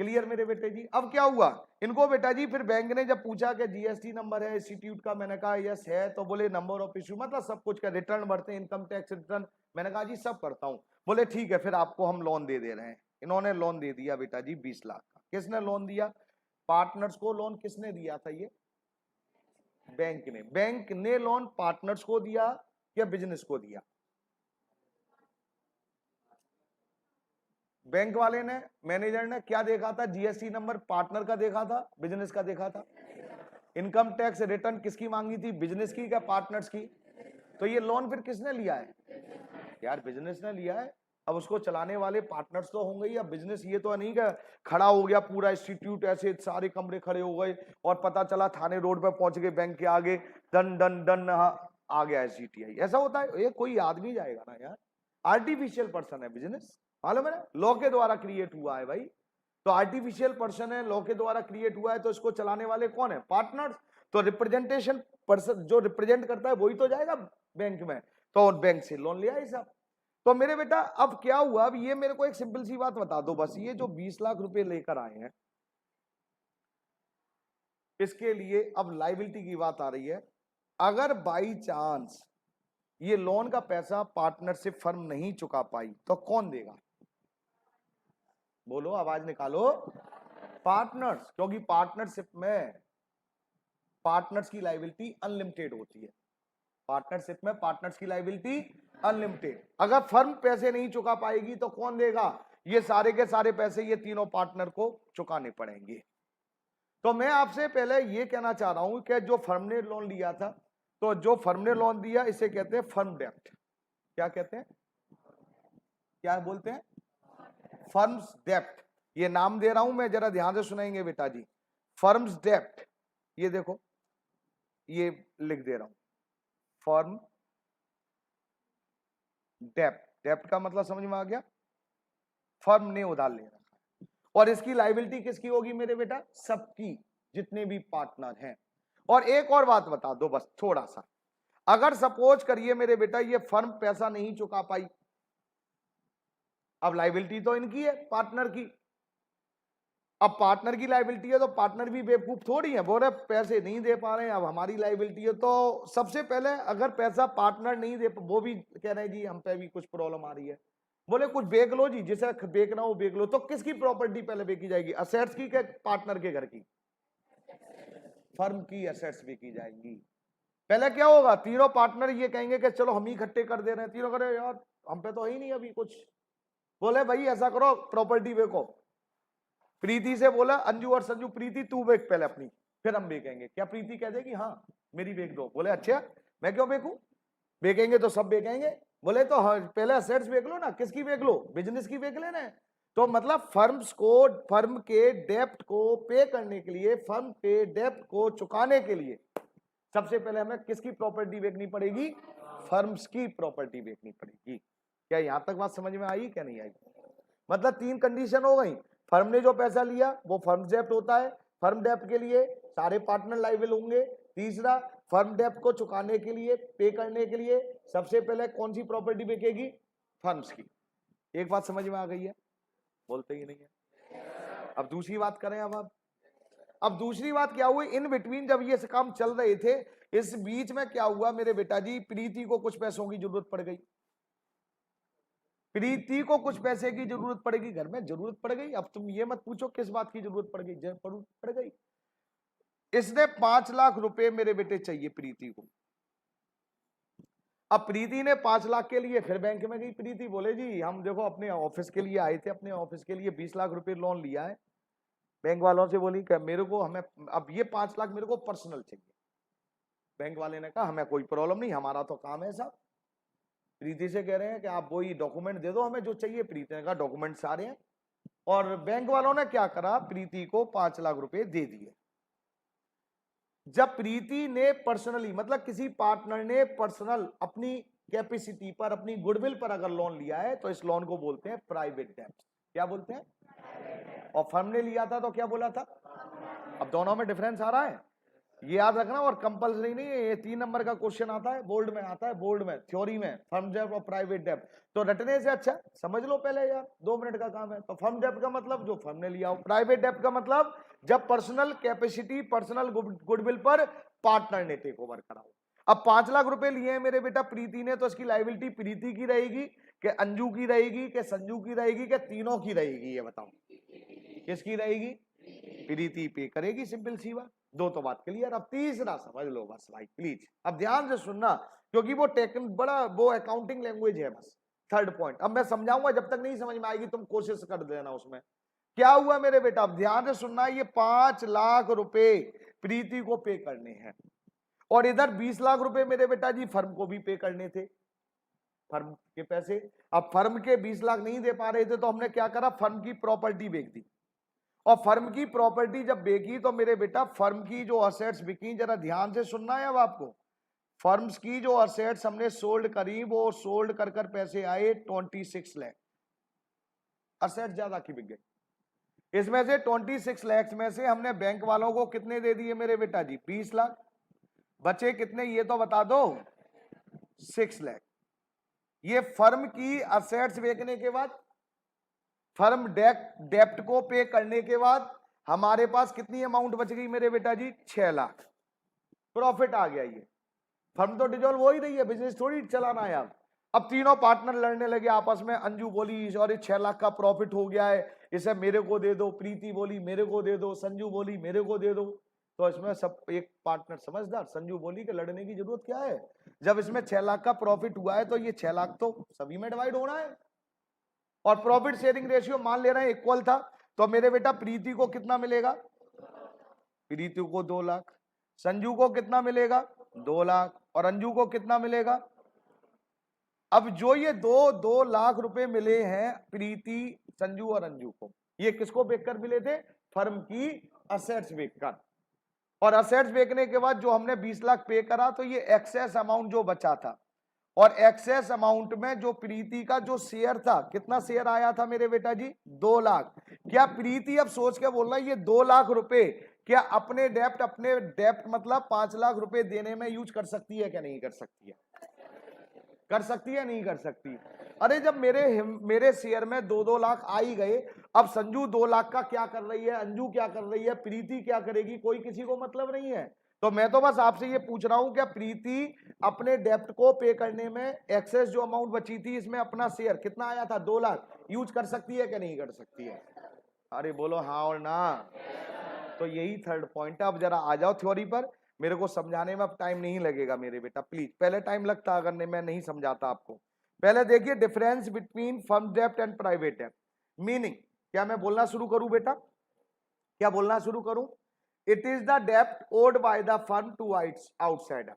क्लियर मेरे बेटे जी? अब क्या हुआ इनको बेटा जी, फिर बैंक ने जब पूछा कि GST नंबर है इंस्टीट्यूट का, मैंने कहा यस है। तो बोले नंबर ऑफ इश्यू मतलब सब कुछ का रिटर्न भरते हैं, इनकम टैक्स रिटर्न। मैंने कहा जी सब करता हूं। बोले ठीक है फिर आपको हम लोन दे रहे हैं। इन्होंने लोन दे दिया बेटा जी 20 लाख का। किसने लोन दिया? पार्टनर्स को लोन किसने दिया था? ये बैंक ने। बैंक ने लोन पार्टनर्स को दिया या बिजनेस को दिया? बैंक वाले ने, मैनेजर ने क्या देखा था? GST नंबर पार्टनर का देखा था, बिजनेस का देखा था। इनकम टैक्स रिटर्न किसकी मांगी थी? बिजनेस की क्या पार्टनर्स की? तो ये लोन फिर किसने लिया है? यार बिजनेस ने लिया है। अब उसको चलाने वाले पार्टनर्स तो होंगे ही। अब बिजनेस ये तो नहीं कि खड़ा हो गया पूरा इंस्टीट्यूट, ऐसे सारे कमरे खड़े हो गए और पता चला थाने रोड पे पहुंच गए बैंक के आगे, डन डन डन आ गया SCTI। ऐसा होता है? ये कोई आदमी जाएगा ना यार। आर्टिफिशियल पर्सन है बिजनेस, मालूम है ना, लॉ के द्वारा क्रिएट हुआ है भाई। तो आर्टिफिशियल पर्सन है, लॉ के द्वारा क्रिएट हुआ है, तो इसको चलाने वाले कौन है? पार्टनर्स। तो रिप्रेजेंटेशन पर्सन जो रिप्रेजेंट करता है वही तो जाएगा बैंक में। तो बैंक से लोन लिया ही सब। तो मेरे बेटा अब क्या हुआ, अब ये मेरे को एक सिंपल सी बात बता दो बस। ये जो 20 लाख रुपए लेकर आए हैं, इसके लिए अब लायबिलिटी की बात आ रही है। अगर बाई चांस ये लोन का पैसा पार्टनरशिप फर्म नहीं चुका पाई तो कौन देगा? बोलो, आवाज निकालो। पार्टनर्स। क्योंकि पार्टनरशिप में पार्टनर्स की लायबिलिटी अनलिमिटेड होती है। पार्टनरशिप में पार्टनर्स की लायबिलिटी अनलिमिटेड। अगर फर्म पैसे नहीं चुका पाएगी तो कौन देगा? ये सारे के सारे पैसे ये तीनों पार्टनर को चुकाने पड़ेंगे। तो मैं आपसे पहले ये कहना चाह रहा हूं कि जो फर्म ने लोन लिया था, तो जो फर्म ने लोन दिया इसे कहते हैं फर्म डेप्ट। क्या कहते हैं? क्या बोलते हैं? फर्म्स डेप्ट। ये नाम दे रहा हूं मैं, जरा ध्यान से सुनाएंगे बेटा जी। फर्म्स डेप्ट, ये देखो ये लिख दे रहा हूं, फर्म डेप्ट। डेप्ट का मतलब समझ में आ गया? फर्म ने उधार ले रखा है। और इसकी लायबिलिटी किसकी होगी मेरे बेटा? सबकी, जितने भी पार्टनर हैं। और एक और बात बता दो बस थोड़ा सा, अगर सपोज करिए मेरे बेटा ये फर्म पैसा नहीं चुका पाई, अब लायबिलिटी तो इनकी है पार्टनर की। अब पार्टनर की लायबिलिटी है तो पार्टनर भी बेवकूफ थोड़ी है, बोल रहे पैसे नहीं दे पा रहे हैं, अब हमारी लायबिलिटी है। तो सबसे पहले अगर पैसा पार्टनर नहीं दे, वो भी कह रहे हैं जी हम पे भी कुछ प्रॉब्लम आ रही है, बोले कुछ बेच लो जी, जिसे बेचना हो बेच लो। तो किसकी प्रॉपर्टी पहले बेची जाएगी? असेट्स की, पार्टनर के घर की? फर्म की असेट्स बेची जाएंगी। पहले क्या होगा, तीनों पार्टनर ये कहेंगे कि चलो हम ही इकट्ठे कर दे रहे हैं। तीनों करे यार हम पे तो है ही नहीं अभी कुछ। बोले भाई ऐसा करो प्रॉपर्टी बेचो। प्रीति से बोला अंजू और संजू, प्रीति तू बेच पहले अपनी, फिर हम बेचेंगे। क्या प्रीति कह देगी हाँ मेरी बेच दो? बोले अच्छा मैं क्यों बेचूं, बेचेंगे तो सब बेचेंगे, बोले तो पहले असेट्स बेच लो ना, किसकी बेच लो, बिजनेस की बेच लेना। तो मतलब फर्म्स को फर्म के डेप्ट को पे करने के लिए, फर्म के डेप्ट को चुकाने के लिए सबसे पहले हमें किसकी प्रॉपर्टी बेचनी पड़ेगी, फर्म्स की प्रॉपर्टी बेचनी पड़ेगी। क्या यहां तक बात समझ में आई क्या नहीं आई? मतलब 3 कंडीशन हो गई। फर्म ने जो पैसा लिया वो फर्म डेप्ट होता है, फर्म डेप्ट के लिए सारे पार्टनर लायबल होंगे। तीसरा, फर्म डेप्ट को चुकाने के लिए, पे करने के लिए सबसे पहले कौन सी प्रॉपर्टी बिकेगी, फर्म्स की। एक बात समझ में आ गई है? बोलते ही नहीं है। अब दूसरी बात करें। अब दूसरी बात क्या हुई, इन बिटवीन जब ये काम चल रहे थे, इस बीच में क्या हुआ मेरे बेटा जी, प्रीति को कुछ पैसों की जरूरत पड़ गई। प्रीति को कुछ पैसे की जरूरत पड़ेगी, घर में जरूरत पड़ गई। अब तुम ये मत पूछो किस बात की जरूरत पड़ गई, जरूरत पड़ गई। इसने 5 लाख रुपए मेरे बेटे चाहिए प्रीति को। अब प्रीति ने 5 लाख के लिए फिर बैंक में गई। प्रीति बोले जी हम देखो अपने ऑफिस के लिए आए थे, अपने ऑफिस के लिए 20 लाख रुपए लोन लिया है। बैंक वालों से बोली कि मेरे को, हमें अब ये 5 लाख मेरे को पर्सनल चाहिए। बैंक वाले ने कहा हमें कोई प्रॉब्लम नहीं, हमारा तो काम है साहब। प्रीति से कह रहे हैं कि आप वही डॉक्यूमेंट दे दो हमें जो चाहिए। प्रीति ने कहा डॉक्यूमेंट सारे हैं। और बैंक वालों ने क्या करा, प्रीति को 5 लाख रुपए दे दिए। जब प्रीति ने पर्सनली, मतलब किसी पार्टनर ने पर्सनल अपनी कैपेसिटी पर, अपनी गुडविल पर अगर लोन लिया है तो इस लोन को बोलते हैं प्राइवेट डेब्ट। क्या बोलते हैं? और फर्म ने लिया था तो क्या बोला था? अब दोनों में डिफरेंस आ रहा है, ये याद रखना। और कंपलसरी नहीं है, ये 3 नंबर का क्वेश्चन आता है, बोर्ड में आता है, बोर्ड में थ्योरी में, फर्म डेब्ट और प्राइवेट डेब्ट। तो रटने से अच्छा समझ लो पहले यार, 2 मिनट का काम है। तो फर्म डेब्ट का मतलब जो फर्म ने लिया हो, प्राइवेट डेब्ट का मतलब जब पर्सनल कैपेसिटी, पर्सनल गुडविल पर पार्टनर ने टेक ओवर करा हो। अब 5 लाख रुपए लिए हैं मेरे बेटा प्रीति ने, तो इसकी लायबिलिटी प्रीति की रहेगी कि अंजू की रहेगी कि संजू की रहेगी कि तीनों की रहेगी? ये बताओ किसकी रहेगी? प्रीति पे करेगी, सिंपल सी बात। 2 तो बात क्लियर। अब तीसरा समझ लो बस भाई प्लीज, अब ध्यान से सुनना, क्योंकि वो बड़ा वो अकाउंटिंग लैंग्वेज है। बस 3rd पॉइंट अब मैं समझाऊंगा, जब तक नहीं समझ में आएगी तुम कोशिश कर देना उसमें। क्या हुआ मेरे बेटा, अब ध्यान से सुनना, ये 5 लाख रुपए प्रीति को पे करने हैं और इधर 20 लाख रुपए मेरे बेटा जी फर्म को भी पे करने थे, फर्म के पैसे। अब फर्म के 20 लाख नहीं दे पा रहे थे तो हमने क्या करा, फर्म की प्रॉपर्टी बेच दी। और फर्म की प्रॉपर्टी जब बेची तो मेरे बेटा फर्म की जो असेट्स बिकी, जरा ध्यान से सुनना है अब आपको, फर्म्स की जो असेट्स हमने सोल्ड करी, वो सोल्ड कर कर पैसे आए 26 लाख। असेट ज्यादा की बिक गई। इसमें से 26 लाख में से हमने बैंक वालों को कितने दे दिए मेरे बेटा जी? 20 लाख। बचे कितने ये तो बता दो? 6 लाख। ये फर्म की असेट्स बेचने के बाद, फर्म डेप्ट को पे करने के बाद हमारे पास कितनी अमाउंट बच गई मेरे बेटा जी? 6 लाख। प्रॉफिट आ गया। ये फर्म तो डिजोल्व हो ही रही है, बिजनेस थोड़ी चलाना है। अब तीनों पार्टनर लड़ने लगे आपस में। अंजू बोली सॉरी 6 लाख का प्रॉफिट हो गया है, इसे मेरे को दे दो। प्रीति बोली मेरे को दे दो। संजू बोली मेरे को दे दो। तो इसमें सब एक पार्टनर समझदार, संजू बोली कि लड़ने की जरूरत क्या है, जब इसमें 6 लाख का प्रॉफिट हुआ है तो ये 6 लाख तो सभी में डिवाइड होना है। और प्रॉफिट शेयरिंग रेशियो मान ले रहे हैं इक्वल था, तो मेरे बेटा प्रीति को कितना मिलेगा? प्रीति को 2 लाख। संजू को कितना मिलेगा? 2 लाख। और अंजू को कितना मिलेगा? अब जो ये 2 लाख रुपए मिले हैं प्रीति, संजू और अंजू को, ये किसको बेचकर मिले थे? फर्म की असेट्स बेचकर। और असेट्स बेचने के बाद जो हमने 20 लाख पे करा, तो ये एक्सेस अमाउंट जो बचा था, और एक्सेस अमाउंट में जो प्रीति का जो शेयर था, कितना शेयर आया था मेरे बेटा जी? 2 लाख। क्या प्रीति अब सोच के बोल रहा है ये 2 लाख रुपए क्या अपने डेप्ट मतलब 5 लाख रुपए देने में यूज कर सकती है क्या नहीं कर सकती है? कर सकती है नहीं कर सकती? अरे जब मेरे शेयर में 2-2 लाख आ ही गए, अब संजू 2 लाख का क्या कर रही है, अंजू क्या कर रही है, प्रीति क्या करेगी, कोई किसी को मतलब नहीं है। तो मैं तो बस आपसे ये पूछ रहा हूं, क्या प्रीति अपने डेप्ट को पे करने में एक्सेस जो अमाउंट बची थी, इसमें अपना शेयर कितना आया था? 2 लाख, यूज कर सकती है क्या नहीं कर सकती है? अरे बोलो हाँ और ना। तो यही 3rd पॉइंट है। अब जरा आ जाओ थ्योरी पर, मेरे को समझाने में अब टाइम नहीं लगेगा मेरे बेटा प्लीज। पहले टाइम लगता अगर मैं नहीं समझाता आपको। पहले देखिए difference between firm dept and private dept. Meaning क्या मैं बोलना शुरू करूं बेटा? क्या बोलना शुरू करूं? इट इज द डेप्ट owed by the firm to outsider.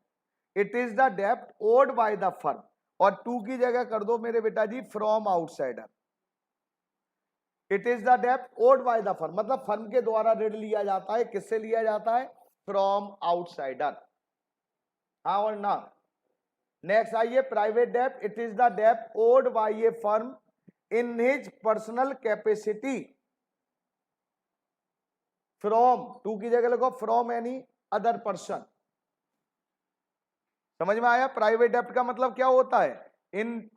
It is the डेप्ट ओड बाय द फर्म, और टू की जगह कर दो मेरे बेटा जी from outsider. It is the डेब्ट ओड बाय द फर्म, मतलब फर्म के द्वारा ऋण लिया जाता है, किससे लिया जाता है? फ्रॉम आउटसाइडर, हाँ और ना। नेक्स्ट आइए प्राइवेट डेब्ट, इट इज द डेब्ट owed by a firm in his personal capacity from, to की जगह लिखो फ्रॉम एनी अदर पर्सन। समझ में आया? प्राइवेट डेब्ट का मतलब क्या होता है? इन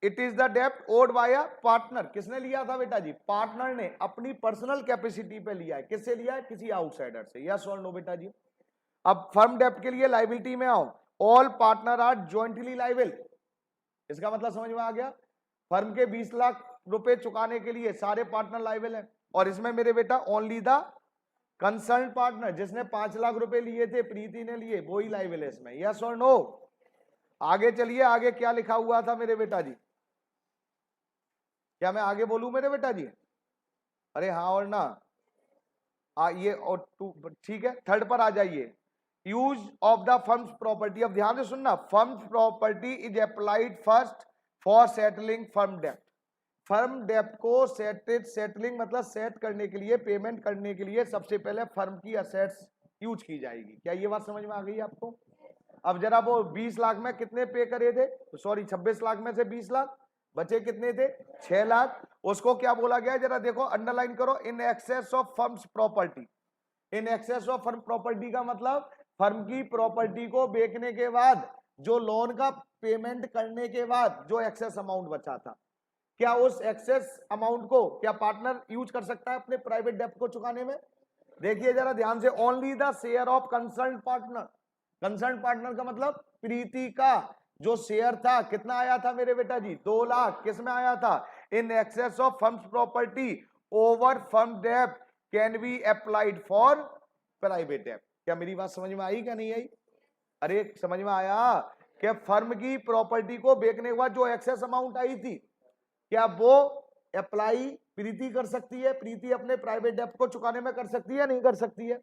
इट इज द डेब्ट ओड बाय अ पार्टनर, किसने लिया था बेटा जी? पार्टनर ने अपनी पर्सनल कैपेसिटी पे लिया है। किससे लिया है? किसी आउटसाइडर से। यस और नो बेटा जी? अब फर्म डेब्ट के लिए लाइबिलिटी में आओ, all partner are jointly liable. इसका मतलब समझ में आ गया? फर्म के 20 लाख रुपए चुकाने के लिए सारे पार्टनर लाइबल हैं, और इसमें मेरे बेटा ओनली द कंसर्न पार्टनर, जिसने 5 लाख रुपए लिए थे, प्रीति ने लिए, वो ही लाइबल है इसमें। यस और नो? आगे चलिए, आगे क्या लिखा हुआ था मेरे बेटा जी? क्या मैं आगे बोलूं मेरे बेटा जी? अरे हाँ और ना? ये और ठीक है, थर्ड पर आ जाइए। Use of the firm's property, अब ध्यान से सुनना, firm's property is applied first for settling firm डेप्ट। फर्म डेप्ट को सेटलिंग मतलब सेट करने के लिए, पेमेंट करने के लिए सबसे पहले फर्म की असेट्स यूज की जाएगी। क्या ये बात समझ में आ गई आपको? अब जरा वो 20 लाख में कितने पे करे थे? सॉरी 26 लाख में से 20 लाख बचे कितने थे? 6 लाख। उसको क्या बोला गया? जरा देखो, अंडरलाइन करो, in excess of firms property. In excess of firm property का मतलब फर्म की प्रॉपर्टी को बेचने के बाद, जो लोन का पेमेंट करने के बाद जो एक्सेस अमाउंट बचा था, क्या उस एक्सेस अमाउंट को क्या पार्टनर यूज कर सकता है अपने प्राइवेट डेब्ट को चुकाने में? देखिए जरा ध्यान से, only the share of concern partner. Concern partner का मतलब प्रीति का जो शेयर था, कितना आया था मेरे बेटा जी? 2 लाख। किस में आया था? In excess of firms property over firm डेब्ट can be applied for private डेब्ट। क्या मेरी बात समझ में आई क्या नहीं आई? अरे समझ में आया कि फर्म की प्रॉपर्टी को बेचने के बाद जो एक्सेस अमाउंट आई थी, क्या वो अप्लाई प्रीति कर सकती है? प्रीति अपने प्राइवेट डेब्ट को चुकाने में कर सकती है नहीं कर सकती है?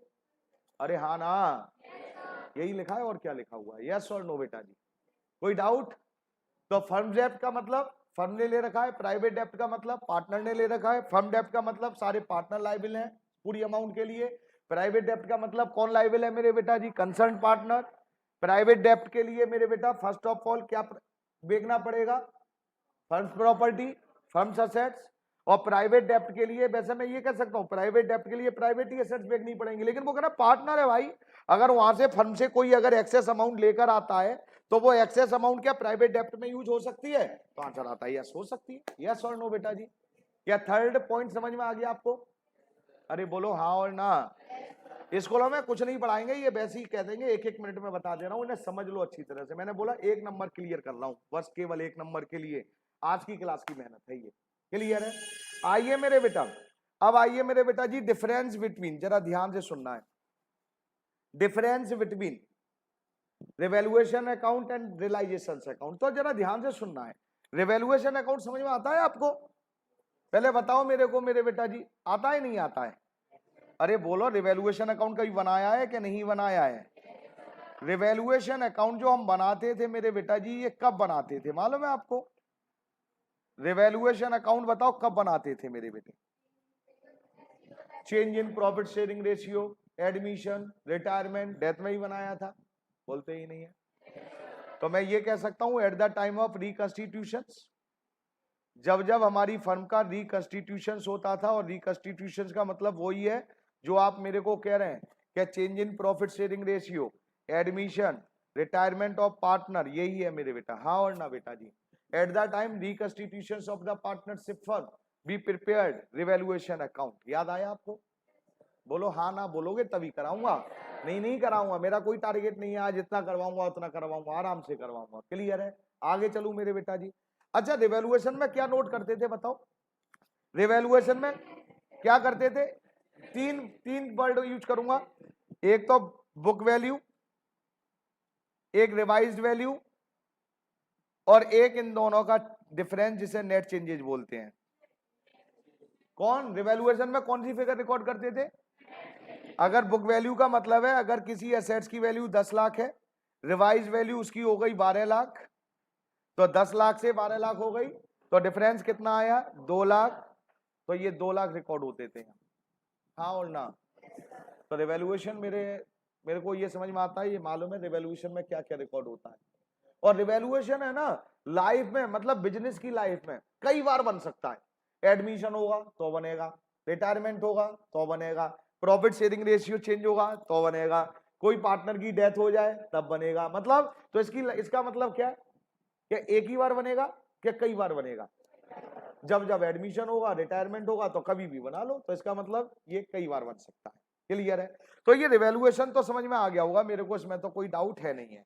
अरे हाँ ना, यही लिखा है और क्या लिखा हुआ है? यस और नो बेटा जी? कोई डाउट? तो फर्म डेब्ट का मतलब फर्म ने ले रखा है, प्राइवेट डेब्ट का मतलब पार्टनर ने ले रखा है, फर्म डेब्ट का मतलब सारे पार्टनर लायबिल हैं पूरी अमाउंट के लिए, प्राइवेट डेब्ट का मतलब कौन लायबिल है मेरे बेटा जी? Concern partner. प्राइवेट डेब्ट के लिए मेरे बेटा फर्स्ट ऑफ ऑल क्या देखना पड़ेगा? Firms property, firms assets. और प्राइवेट डेब्ट के लिए वैसे मैं ये कह सकता हूं, प्राइवेट डेब्ट के लिए प्राइवेट ही असेट्स देखनी पड़ेंगी, लेकिन वो कहना पार्टनर है भाई, अगर वहां से फर्म से कोई अगर एक्सेस अमाउंट लेकर आता है तो वो एक्सेस अमाउंट क्या प्राइवेट डेब्ट में यूज हो सकती है? तो आंसर आता है यस, हो सकती है। यस और नो बेटा जी? क्या थर्ड पॉइंट समझ में आ गया आपको? अरे बोलो हाँ और ना। स्कूलों में कुछ नहीं पढ़ाएंगे, ये वैसे ही कह देंगे, एक एक मिनट में बता दे रहा हूं, इन्हें समझ लो अच्छी तरह से। मैंने बोला 1 नंबर क्लियर कर रहा हूं, बस केवल 1 नंबर के लिए आज की क्लास की मेहनत है ये। क्लियर है? आइए मेरे बेटा, अब आइए मेरे बेटा जी, डिफरेंस बिटवीन, जरा ध्यान से सुनना है, difference between revaluation account and realisation account. तो जरा ध्यान से सुनना है। रिवैल्यूएशन अकाउंट समझ में आता है आपको? पहले बताओ मेरे को मेरे बेटा जी, आता है नहीं आता है? अरे बोलो, रिवैल्यूएशन अकाउंट कभी बनाया है कि नहीं बनाया है? रिवैल्यूएशन अकाउंट जो हम बनाते थे मेरे बेटा जी, ये कब बनाते थे मालूम है आपको? रिवैल्यूएशन अकाउंट बताओ कब बनाते थे मेरे बेटे? Change in profit sharing ratio, admission, retirement, death में ही बनाया था। बोलते ही नहीं है। तो मैं ये कह सकता हूं eight the time of reconstitution, जब जब हमारी फर्म का रिकंस्टिट्यूशन होता था, और रिकंस्टिट्यूशन का मतलब वही है जो आप मेरे को कह रहे हैं, क्या change in profit sharing ratio, admission, retirement of partner, यही है मेरे बेटा। हाँ और ना बेटा जी? At the time reconstitution of the partnership firm be prepared revaluation account. याद आया आपको? बोलो हाँ ना, बोलोगे तभी कराऊंगा, नहीं नहीं कराऊंगा, मेरा कोई टारगेट नहीं है आज जितना करवाऊंगा उतना करवाऊंगा, आराम से करवाऊंगा। क्लियर है? आगे चलूं मेरे बेटा जी। अच्छा, रिवैल्यूएशन में क्या नोट करते थे बताओ? रिवैल्यूएशन में क्या करते थे? तीन वर्ड यूज करूंगा, एक तो बुक वैल्यू, एक रिवाइज्ड वैल्यू, और एक इन दोनों का डिफरेंस जिसे नेट चेंजेस बोलते हैं। कौन रिवैल्यूएशन में कौन सी फिगर रिकॉर्ड करते थे? अगर बुक वैल्यू का मतलब है अगर किसी एसेट्स की वैल्यू 10 लाख है, रिवाइज वैल्यू उसकी हो गई 12 लाख, तो 10 लाख से 12 लाख हो गई, तो डिफरेंस कितना आया 2 लाख, तो ये 2 लाख रिकॉर्ड होते थे, हाँ और ना। तो रिवैल्यूएशन मेरे को ये समझ में आता है, ये मालूम है रिवैल्यूएशन में क्या क्या रिकॉर्ड होता है। और रिवैल्यूएशन है ना लाइफ में, मतलब बिजनेस की लाइफ में कई बार बन सकता है। एडमिशन होगा तो बनेगा, रिटायरमेंट होगा तो बनेगा, प्रॉफिट शेयरिंग रेशियो चेंज होगा तो बनेगा, कोई पार्टनर की डेथ हो जाए तब बनेगा। मतलब तो इसका मतलब क्या है, क्या एक ही बार बनेगा, क्या कई बार बनेगा? जब जब एडमिशन होगा, रिटायरमेंट होगा तो कभी भी बना लो, तो इसका मतलब ये कई बार बन सकता है। क्लियर है? तो ये रिवैल्यूएशन तो समझ में आ गया होगा मेरे को, इसमें तो कोई डाउट है नहीं है।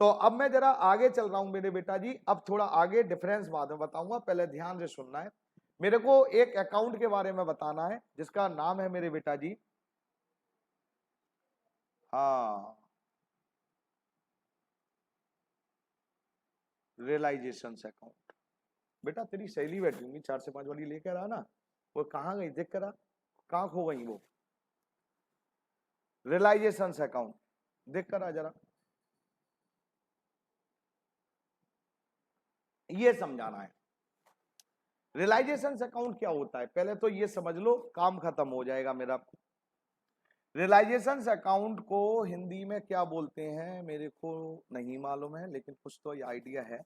तो अब मैं जरा आगे चल रहा हूं मेरे बेटा जी, अब थोड़ा आगे डिफरेंस बाद में बताऊंगा, पहले ध्यान से सुनना है। मेरे को एक अकाउंट के बारे में बताना है जिसका नाम है मेरे बेटा जी, हाँ, रियलाइजेशन अकाउंट। बेटा तेरी सहेली बैठी होंगी 4 से 5 वाली, लेकर आ ना, वो कहाँ गई देख कर आ, कहाँ खो गई वो? रियलाइजेशन अकाउंट देख कर आ जरा, ये समझाना है। रियलाइजेशन अकाउंट क्या होता है पहले तो ये समझ लो, काम खत्म हो जाएगा मेरा। रियलाइजेशन अकाउंट को हिंदी में क्या बोलते हैं मेरे को नहीं मालूम है, लेकिन कुछ तो ये आइडिया है,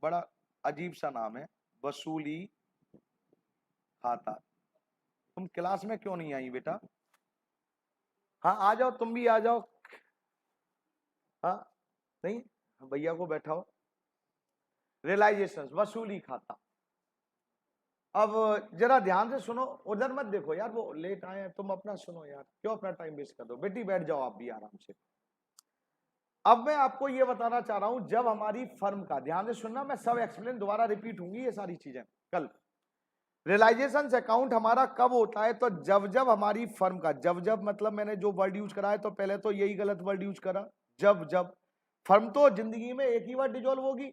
बड़ा अजीब सा नाम है, वसूली खाता। तुम क्लास में क्यों नहीं आई बेटा? हाँ आ जाओ, तुम भी आ जाओ। हाँ नहीं, भैया को बैठाओ। रियलाइजेशन वसूली खाता। अब जरा ध्यान से सुनो, उधर मत देखो यार, वो लेट आए हैं, तुम अपना सुनो यार, क्यों अपना टाइम वेस्ट कर दो। बेटी बैठ जाओ आप भी आराम से। अब मैं आपको ये बताना चाह रहा हूं, जब हमारी फर्म का, ध्यान से सुनना, मैं सब एक्सप्लेन दोबारा रिपीट होंगी ये सारी चीजें कल। रियलाइजेशन अकाउंट हमारा कब होता है, तो जब जब हमारी फर्म का, जब जब मतलब मैंने जो वर्ड यूज करा है तो पहले तो यही गलत वर्ड यूज करा, जब जब फर्म तो जिंदगी में एक ही बार डिजोल्व होगी।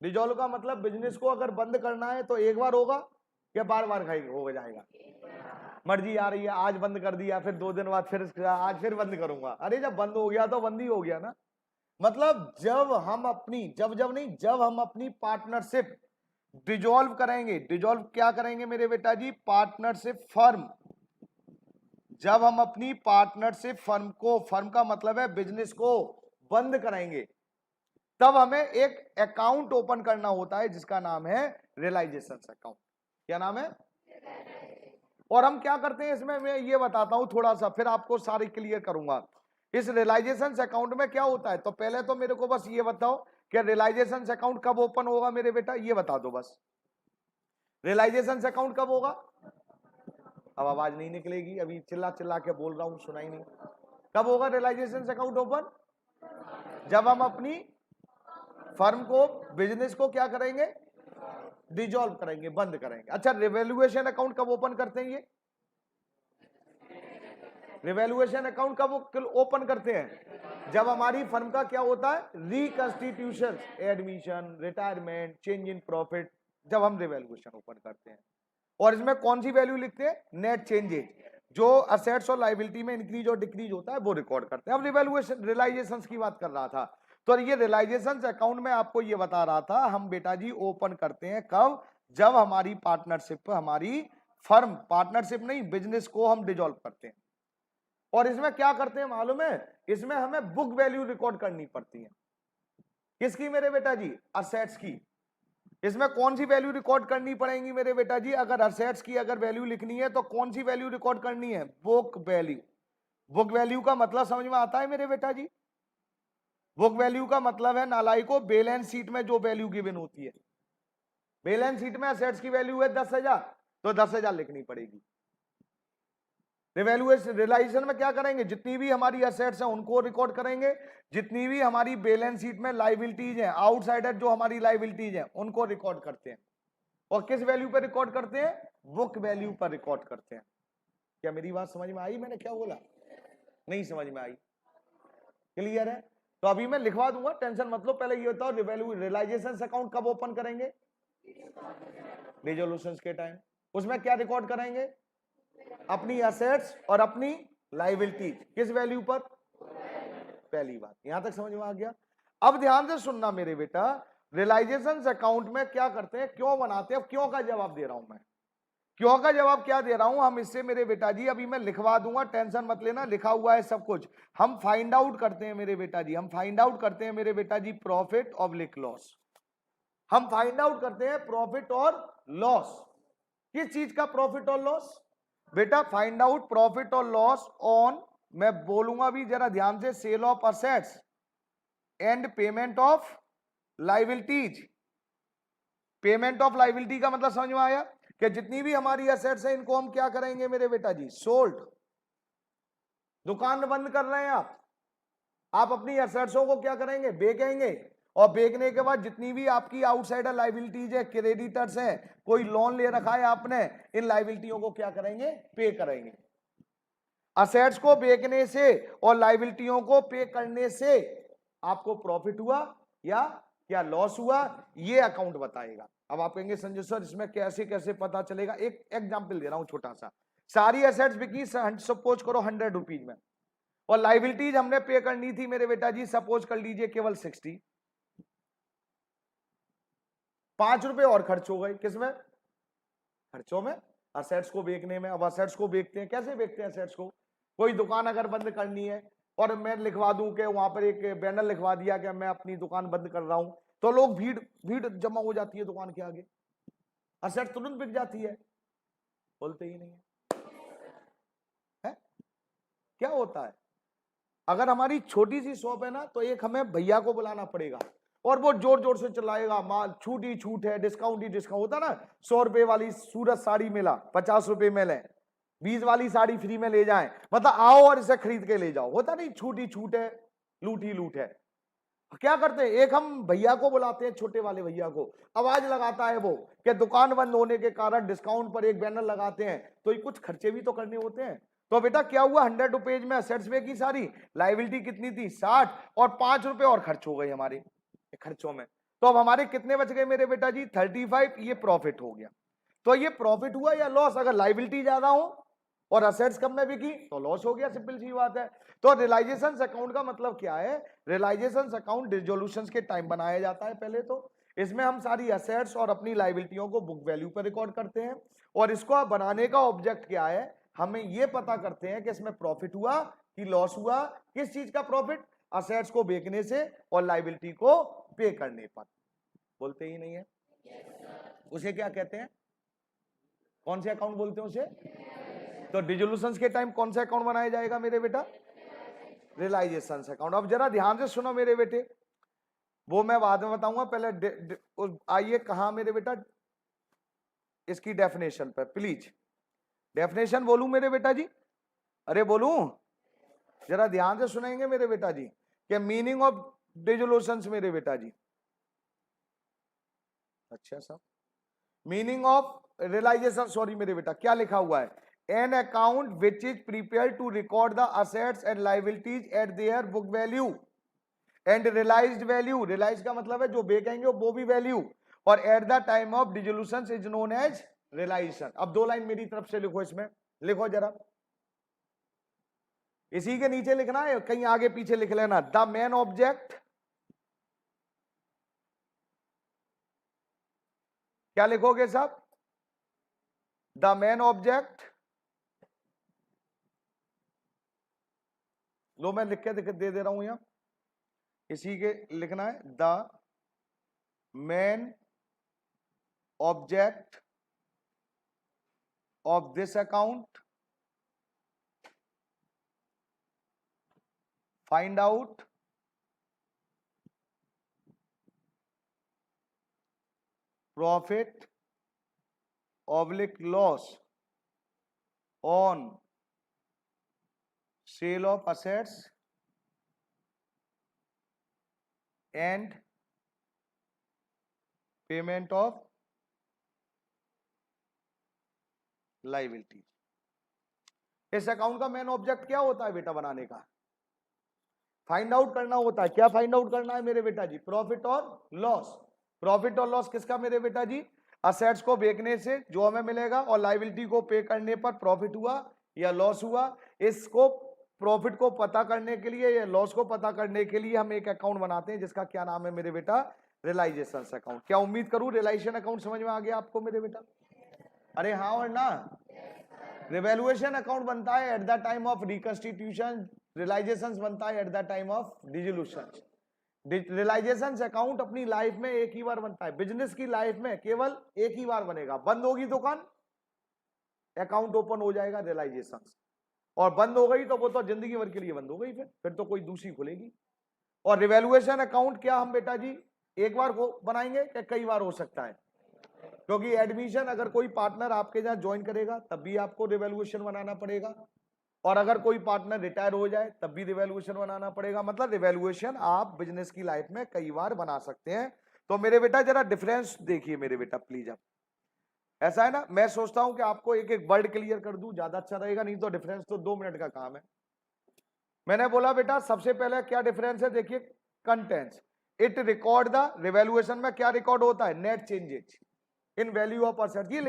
डिजोल्व का मतलब बिजनेस को अगर बंद करना है तो एक बार होगा या बार बार हो जाएगा? मर्जी आ रही है आज बंद कर दिया, फिर 2 दिन बाद फिर आज फिर बंद करूंगा, अरे जब बंद हो गया तो बंद ही हो गया ना। मतलब जब हम अपनी, जब जब नहीं, जब हम अपनी पार्टनरशिप डिजोल्व करेंगे, डिजोल्व क्या करेंगे मेरे बेटा जी, पार्टनरशिप फर्म, जब हम अपनी पार्टनरशिप फर्म को, फर्म का मतलब है बिजनेस को, बंद करेंगे, तब हमें एक अकाउंट ओपन करना होता है जिसका नाम है रियलाइजेशन अकाउंट। क्या नाम है? और हम क्या करते हैं इसमें, मैं ये बताता हूं थोड़ा सा, फिर आपको सारी क्लियर करूंगा। इस रियलाइजेशन अकाउंट में क्या होता है, तो पहले तो मेरे को बस ये बताओ कि रियलाइजेशन अकाउंट कब ओपन होगा मेरे बेटा, ये बता दो बस। रियलाइजेशन अकाउंट कब होगा? अब आवाज नहीं निकलेगी, अभी चिल्ला चिल्ला के बोल रहा हूं, सुनाई नहीं। कब होगा रियलाइजेशन अकाउंट ओपन? जब हम अपनी फर्म को, बिजनेस को क्या करेंगे, डिजोल्व करेंगे, बंद करेंगे। अच्छा, रिवैल्यूएशन अकाउंट कब ओपन करते हैं? ये रिवैल्यूएशन अकाउंट कब ओपन करते हैं? जब हमारी फर्म का क्या होता है, reconstitution, admission, retirement, change in profit, जब हम रिवैल्यूएशन ओपन करते हैं। और इसमें कौन सी वैल्यू लिखते हैं? नेट चेंजेज, जो असेट्स और लायबिलिटी में इंक्रीज और डिक्रीज होता है वो रिकॉर्ड करते हैं। अब रिवैल्यूएशन, रियलाइजेशन की बात कर रहा था, तो ये रियलाइजेशन अकाउंट में आपको ये बता रहा था, हम बेटा जी ओपन करते हैं कब, जब हमारी पार्टनरशिप, हमारी फर्म, पार्टनरशिप नहीं बिजनेस को हम डिजोल्व करते हैं। और इसमें क्या करते हैं मालूम है, इसमें हमें बुक वैल्यू रिकॉर्ड करनी पड़ती है। किसकी मेरे बेटा जी? असेट्स की। इसमें कौन सी वैल्यू रिकॉर्ड करनी पड़ेगी मेरे बेटा जी, अगर असेट्स की अगर वैल्यू लिखनी है तो कौन सी वैल्यू रिकॉर्ड करनी है? Book value. बुक वैल्यू का मतलब समझ में आता है मेरे बेटा जी? बुक वैल्यू का मतलब है नालायको, बैलेंस शीट में जो वैल्यू गिवन होती है, बैलेंस शीट में असेट्स की वैल्यू है 10,000, तो 10,000 लिखनी पड़ेगी। रियलाइजेशन में क्या करेंगे, जितनी भी हमारी असेट्स हैं उनको रिकॉर्ड करेंगे, जितनी भी हमारी बैलेंस शीट में लायबिलिटीज हैं, आउटसाइडर जो हमारी लायबिलिटीज हैं उनको रिकॉर्ड करते हैं। और किस वैल्यू पर रिकॉर्ड करते हैं? बुक वैल्यू पर रिकॉर्ड करते हैं। क्या मेरी बात समझ में आई? मैंने क्या बोला? नहीं समझ में आई? क्लियर है? तो अभी मैं लिखवा दूंगा, टेंशन मत लो। पहले ये बताओ, रियलाइजेशन अकाउंट कब ओपन करेंगे? रिजोल्यूशन के टाइम। उसमें क्या रिकॉर्ड करेंगे? अपनी असेट्स और अपनी लायबिलिटीज। किस वैल्यू पर? पहली बात, यहां तक समझ में आ गया। अब ध्यान से सुनना मेरे बेटा, रियलाइजेशन अकाउंट में क्या करते हैं, क्यों बनाते हैं, अब क्यों का जवाब दे रहा हूं मैं, क्यों का जवाब क्या दे रहा हूं हम इससे मेरे बेटा जी, अभी मैं लिखवा दूंगा, टेंशन मत लेना, लिखा हुआ है सब कुछ। हम फाइंड आउट करते हैं मेरे बेटा जी, हम फाइंड आउट करते हैं मेरे बेटा जी प्रॉफिट ऑब्लिक लॉस। हम फाइंड आउट करते हैं प्रॉफिट और लॉस। किस चीज का प्रॉफिट और लॉस बेटा? फाइंड आउट प्रॉफिट और लॉस ऑन, मैं बोलूंगा भी जरा ध्यान से, sale of assets and payment of liabilities. Payment of liability का मतलब समझ में आया कि जितनी भी हमारी एसेट्स हैं इनको हम क्या करेंगे मेरे बेटा जी, सोल्ड। दुकान बंद कर रहे हैं आप अपनी एसेट्सों को क्या करेंगे, बेचेंगे, और बेचने के बाद जितनी भी आपकी आउटसाइडर लाइबिलिटीज है, क्रेडिटर्स हैं, कोई लोन ले रखा है आपने, इन लाइबिलिटियों को क्या करेंगे, पे करेंगे। असेट्स को बेचने से और लाइबिलिटियों को पे करने से आपको प्रॉफिट हुआ या क्या लॉस हुआ, ये अकाउंट बताएगा। अब आप कहेंगे संजय सर इसमें कैसे कैसे पता चलेगा? एक एग्जांपल दे रहा हूं छोटा सा। सारी एसेट्स बिकी सपोज करो 100 रुपीज में, और लाइबिलिटीज हमने पे करनी थी मेरे बेटा जी, सपोज कर लीजिए केवल 60। 5 रुपए और खर्च हो गए, किसमें, खर्चों में, असेट्स को बेचने में। अब असेट्स को बेचते हैं, कैसे बेचते हैं असेट्स को? कोई दुकान अगर बंद करनी है और मैं लिखवा दूं कि वहां पर एक बैनर लिखवा दिया कि मैं अपनी दुकान बंद कर रहा हूं, तो लोग भीड़ भीड़ जमा हो जाती है दुकान के आगे, असेट तुरंत बिक जाती है, बोलते ही नहीं है? क्या होता है? अगर हमारी छोटी सी शॉप है ना, तो एक हमें भैया को बुलाना पड़ेगा और वो जोर जोर से चलाएगा, माल छूट ही छूट है, डिस्काउंट ही डिस्काउंट। होता ना 100 रुपए वाली सूरत साड़ी मिला 50 रुपए में लें, 20 वाली साड़ी फ्री में ले जाएं, मतलब आओ और इसे खरीद के ले जाओ। होता नहीं, छूट ही छूट है, लूट ही लूट है। क्या करते हैं, एक हम भैया को बुलाते हैं, छोटे वाले भैया को, आवाज लगाता है वो कि दुकान बंद होने के कारण डिस्काउंट पर एक बैनर लगाते हैं, तो ये कुछ खर्चे भी तो करने होते हैं। तो बेटा क्या हुआ, 100 रुपए में असेट्स में की सारी, लाइबिलिटी कितनी थी 60, और 5 रुपए और खर्च हो गए हमारे खर्चों में। तो अब हमारे कितने बच गए मेरे बेटा जी, 35, ये प्रॉफिट हो गया। तो ये प्रॉफिट हुआ या लॉस? अगर लाइबिलिटी ज्यादा हो और असेट्स कम में बिकी तो लॉस हो गया, सिंपल सी बात है। तो रियलाइजेशन अकाउंट का मतलब क्या है? रियलाइजेशन अकाउंट डिसोल्यूशन के टाइम बनाया जाता है पहले तो। इसमें हम सारी असेट्स और अपनी लाइबिलिटियों को बुक वैल्यू पर रिकॉर्ड करते हैं, और इसको बनाने का ऑब्जेक्ट क्या है, हमें यह पता करते हैं कि इसमें प्रॉफिट हुआ कि लॉस हुआ। किस चीज का प्रॉफिट? असेट्स को बेचने से और लाइबिलिटी को पे करने पर। बोलते ही नहीं है? उसे क्या कहते हैं, कौन से अकाउंट बोलते हैं उसे? तो डिसोल्यूशन के टाइम कौन सा अकाउंट बनाया जाएगा मेरे बेटा? Realisation account. अब जरा ध्यान से सुनो मेरे बेटे, वो मैं बाद में बताऊंगा, पहले आइए कहां मेरे बेटा, इसकी डेफिनेशन पर प्लीज। डेफिनेशन बोलूं मेरे बेटा जी? अरे बोलूं? जरा ध्यान से सुनेंगे मेरे बेटा जी कि मीनिंग ऑफ डिसोल्यूशन मेरे बेटा जी। अच्छा साहब, मीनिंग ऑफ रियलाइजेशन, सॉरी मेरे बेटा, क्या लिखा हुआ है? An account which is prepared to record the assets and liabilities at their book value and realised value. Realise का मतलब है जो बेचेंगे वो भी वैल्यू, और at the time of dissolution is known as realisation. अब 2 लाइन मेरी तरफ से लिखो, इसमें लिखो जरा, इसी के नीचे लिखना है, कहीं आगे पीछे लिख लेना। द मेन ऑब्जेक्ट, क्या लिखोगे साहब? द मेन ऑब्जेक्ट, लो मैं लिख के दे रहा हूं यहां, इसी के लिखना है। The main object of this account, find out profit oblique loss on sale of assets and payment of liability. इस अकाउंट का मेन ऑब्जेक्ट क्या होता है बेटा बनाने का? फाइंड आउट करना होता है। क्या फाइंड आउट करना है मेरे बेटा जी? प्रॉफिट और लॉस। प्रॉफिट और लॉस किसका मेरे बेटा जी? असेट्स को बेचने से जो हमें मिलेगा और लाइबिलिटी को पे करने पर प्रॉफिट हुआ या लॉस हुआ। इसको प्रॉफिट को पता करने के लिए या लॉस को पता करने के लिए हम एक अकाउंट बनाते हैं जिसका क्या नाम है मेरे बेटा, रियलाइजेशन अकाउंट। क्या उम्मीद करूं रियलाइजेशन अकाउंट समझ में आ गया आपको मेरे बेटा? अरे हाँ और ना। रिवैल्यूएशन अकाउंट बनता है at the time of reconstitution, realisation बनता है at the time of dissolution. Realisation account अपनी लाइफ में एक ही बार बनता है, बिजनेस की लाइफ में केवल एक ही बार बनेगा। बंद होगी दुकान, अकाउंट ओपन हो जाएगा रियलाइजेशन, और बंद हो गई तो वो तो जिंदगी भर के लिए बंद हो गई, फिर तो कोई दूसरी खुलेगी। और रिवैल्यूएशन अकाउंट क्या हम बेटा जी एक बार को बनाएंगे क्या कई बार हो सकता है? क्योंकि एडमिशन अगर कोई पार्टनर आपके यहाँ ज्वाइन करेगा तब भी आपको रिवैल्यूएशन बनाना पड़ेगा, और अगर कोई पार्टनर रिटायर हो जाए तब भी रिवैल्यूएशन बनाना पड़ेगा। मतलब रिवैल्यूएशन आप बिजनेस की लाइफ में कई बार बना सकते हैं। तो मेरे बेटा जरा डिफरेंस देखिए मेरे बेटा प्लीज। आप ऐसा है ना, मैं सोचता हूं कि आपको एक एक वर्ड क्लियर कर दूं, ज्यादा अच्छा रहेगा, नहीं तो डिफरेंस तो 2 मिनट का काम है। मैंने बोला बेटा सबसे पहले क्या डिफरेंस है, देखिए contents. It record the revaluation में क्या रिकॉर्ड होता है, net changes in value of assets. ये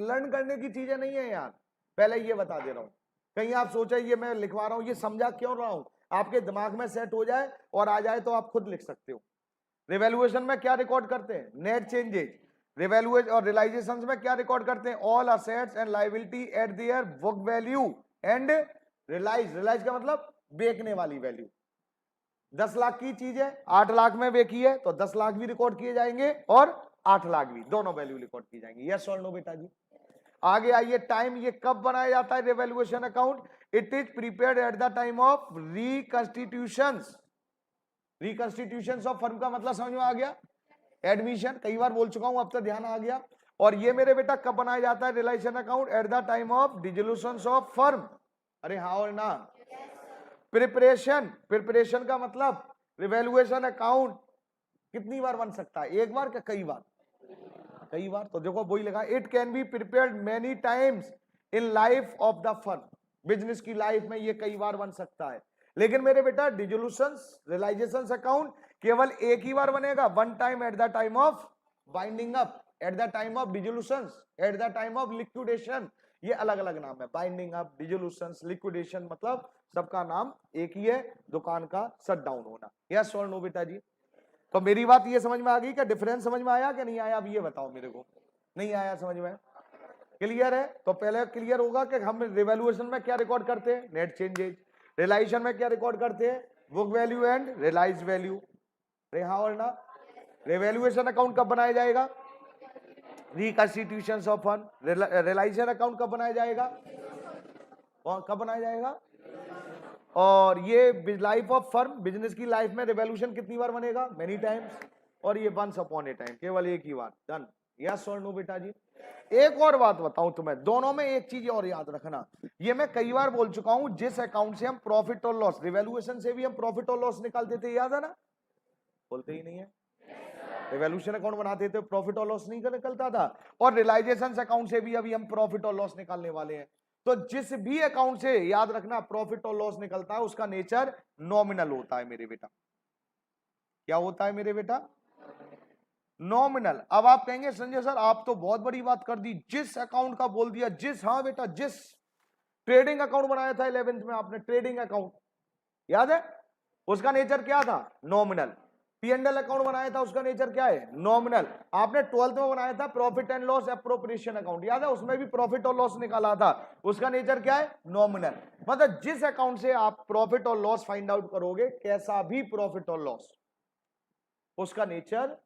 लर्न करने की चीजें नहीं है यार, पहले ये बता दे रहा हूं। कहीं आप सोचे ये मैं लिखवा रहा हूं ये समझा क्यों रहा हूं, आपके दिमाग में सेट हो जाए और आ जाए तो आप खुद लिख सकते हो। रिवैल्यूएशन में क्या रिकॉर्ड करते हैं, नेट चेंजेस। रिवैल्यूएशन और रियलाइजेशन में क्या रिकॉर्ड करते हैं, all assets and liability at their book value and realise का मतलब बेचने वाली वैल्यू। 10 लाख की चीज है 8 लाख में बेची है तो 10 लाख भी रिकॉर्ड किए जाएंगे और 8 लाख भी, दोनों वैल्यू रिकॉर्ड की जाएंगी। यस और नो बेटा जी? आगे आइए, टाइम ये कब बनाया जाता है revaluation account, it is prepared at the time of reconstitutions. Reconstitutions of firm का मतलब समझ में आ गया, एडमिशन कई बार बोल चुका हूं, अब तो ध्यान आ गया। और ये मेरे बेटा कब बनाया जाता है realisation account, at the time of dissolution of firm. अरे हाँ और ना। प्रिपरेशन, प्रिपरेशन का मतलब रिवैल्यूएशन अकाउंट कितनी बार बन सकता है, एक बार क्या कई बार? कई बार। तो देखो वही लगा, it can be prepared many times in life of the firm. Business की लाइफ में ये कई बार बन सकता है। लेकिन मेरे बेटा डिसोल्यूशन रियलाइजेशन अकाउंट केवल एक ही बार बनेगा, one time eight the time of binding up, eight the time of dissolution, eight the time of liquidation. ये अलग अलग नाम है, बाइंडिंग अप, डिसोल्यूशन, लिक्विडेशन, मतलब सबका नाम एक ही है, दुकान का शट डाउन होना। यस और नो बेटा जी? तो मेरी बात ये समझ में आ गई क्या, डिफरेंस समझ में आया क्या नहीं आया, अब ये बताओ मेरे को। नहीं आया समझ में? क्लियर है? तो पहले क्लियर होगा कि हम रिवैल्यूएशन में क्या रिकॉर्ड करते हैं, नेट चेंजेज। रियलाइजेशन में क्या रिकॉर्ड करते हैं, book value and realise value. हाँ और ना। रिवैल्यूएशन अकाउंट कब बनाया जाएगा, reconstitution of fund. Realisation account कब बनाया जाएगा, और कब बनाया जाएगा। और ये लाइफ ऑफ फर्म, बिजनेस की लाइफ में रिवॉल्यूशन कितनी बार बनेगा, मेनी टाइम्स। और ये वंस अपॉन ए टाइम, केवल एक ही बार, डन। यस और नो बेटा जी? एक और बात बताऊं तुम्हें, दोनों में एक चीज और याद रखना, ये मैं कई बार बोल चुका हूं, जिस अकाउंट से हम प्रॉफिट और लॉस, रिवॉल्यूशन से भी हम प्रॉफिट और लॉस निकालते थे, याद है ना? बोलते ही नहीं है। रिवॉल्यूशन अकाउंट बनाते थे प्रॉफिट और लॉस नहीं निकलता था, और रियलाइजेशन अकाउंट से भी अभी हम प्रॉफिट और लॉस निकालने वाले हैं। तो जिस भी अकाउंट से याद रखना प्रॉफिट और लॉस निकलता है उसका नेचर नॉमिनल होता है मेरे बेटा। क्या होता है मेरे बेटा, नॉमिनल। अब आप कहेंगे संजय सर आप तो बहुत बड़ी बात कर दी, जिस अकाउंट का बोल दिया, जिस, हाँ बेटा जिस। ट्रेडिंग अकाउंट बनाया था 11th में आपने, ट्रेडिंग अकाउंट याद है, उसका नेचर क्या था, नॉमिनल। P&L अकाउंट बनाया था, उसका नेचर क्या है, नॉमिनल। आपने 12th में बनाया था profit and loss appropriation account, याद है, उसमें भी प्रॉफिट और लॉस निकाला था, उसका नेचर क्या है, नॉमिनल। मतलब जिस अकाउंट से आप प्रॉफिट और लॉस फाइंड आउट करोगे, कैसा भी प्रॉफिट और लॉस, उसका नेचर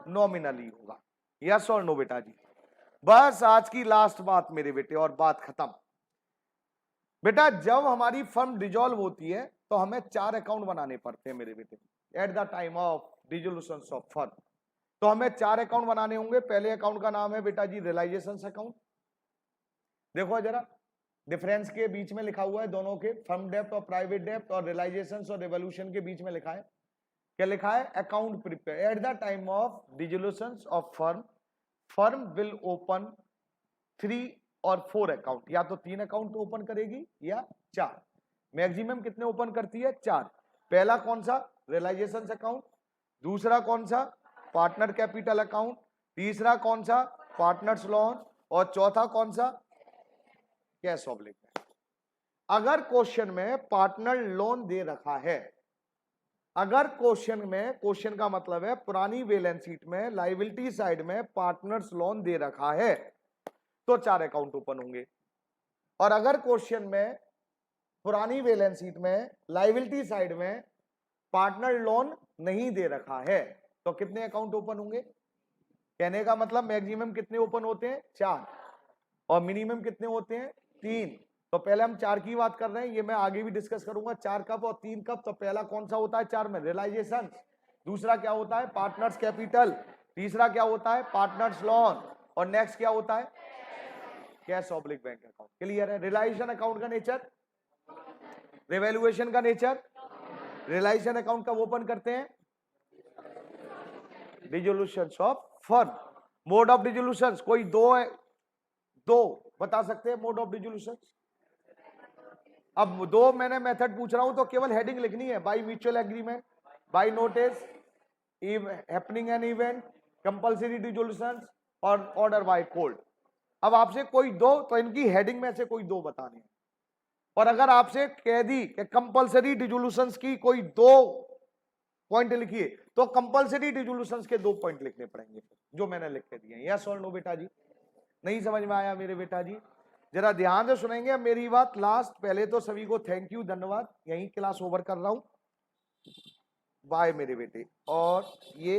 नॉमिनल ही होगा। यस और नो बेटा जी? बस आज की लास्ट बात मेरे बेटे, और बात खत्म। बेटा जब हमारी फर्म डिजॉल्व होती है तो हमें 4 अकाउंट बनाने पड़ते हैं मेरे बेटे, eight the time of dissolution of firm. तो हमें 4 अकाउंट बनाने होंगे। पहले अकाउंट का नाम है बेटा जी रियलाइजेशन अकाउंट। देखो जरा डिफरेंस के बीच में लिखा हुआ है दोनों के, फर्म डेप्ट और प्राइवेट डेप्ट, और रियलाइजेशन और रिवॉल्यूशन के बीच में लिखा है, क्या लिखा है, account prepare eight the time of dissolution of firm, firm will open 3 और 4 अकाउंट, या तो 3 अकाउंट ओपन करेगी या 4। मैक्सिमम कितने ओपन करती है, 4। पहला कौन सा, रियलाइजेशन अकाउंट। दूसरा कौन सा, पार्टनर कैपिटल अकाउंट। तीसरा कौन सा, पार्टनर्स लोन। और चौथा कौन सा, कैश ऑब्लिक। अगर क्वेश्चन में पार्टनर लोन दे रखा है, अगर क्वेश्चन में, क्वेश्चन का मतलब है पुरानी बैलेंस शीट में लायबिलिटी साइड में पार्टनर्स लोन दे रखा है तो 4 अकाउंट ओपन होंगे। और अगर क्वेश्चन में पुरानी बैलेंस शीट में लायबिलिटी साइड में पार्टनर लोन नहीं दे रखा है तो कितने अकाउंट ओपन होंगे? कहने का मतलब मैक्सिमम कितने ओपन होते हैं? 4, और मिनिमम कितने होते हैं? 3। तो पहले हम 4 की बात कर रहे हैं, ये मैं आगे भी डिस्कस करूंगा 4 कब और 3 कब। तो पहला कौन सा होता है 4 में? रियलाइजेशन। दूसरा क्या होता है? Partners capital. तीसरा क्या होता है? Partners loan. और नेक्स्ट क्या होता है? Cash oblique bank account. Clear है? रियलाइजेशन अकाउंट का नेचर, रिवैल्यूएशन का नेचर। रियलाइजेशन अकाउंट कब ओपन करते हैं? Dissolution of firm. Mode of dissolution कोई दो है, दो बता सकते हैं मोड ऑफ डिसोल्यूशन? अब दो मैंने मेथड पूछ रहा हूं तो केवल हेडिंग लिखनी है, by mutual agreement, by notice, happening an event, compulsory dissolution और ऑर्डर बाय कोर्ट। अब आपसे कोई दो, तो इनकी हेडिंग में से कोई दो बताने हैं। और अगर आपसे कह दी कि कंपल्सरी डिसोल्यूशंस की कोई दो पॉइंट लिखिए तो कंपल्सरी डिसोल्यूशंस के 2 पॉइंट लिखने पड़ेंगे जो मैंने लिख के दिए। यस और नो बेटा जी? नहीं समझ में आया मेरे बेटा जी? जरा ध्यान से सुनेंगे मेरी बात लास्ट। पहले तो सभी को थैंक यू, धन्यवाद। यही क्लास ओवर कर रहा हूं। बाय मेरे बेटे। और ये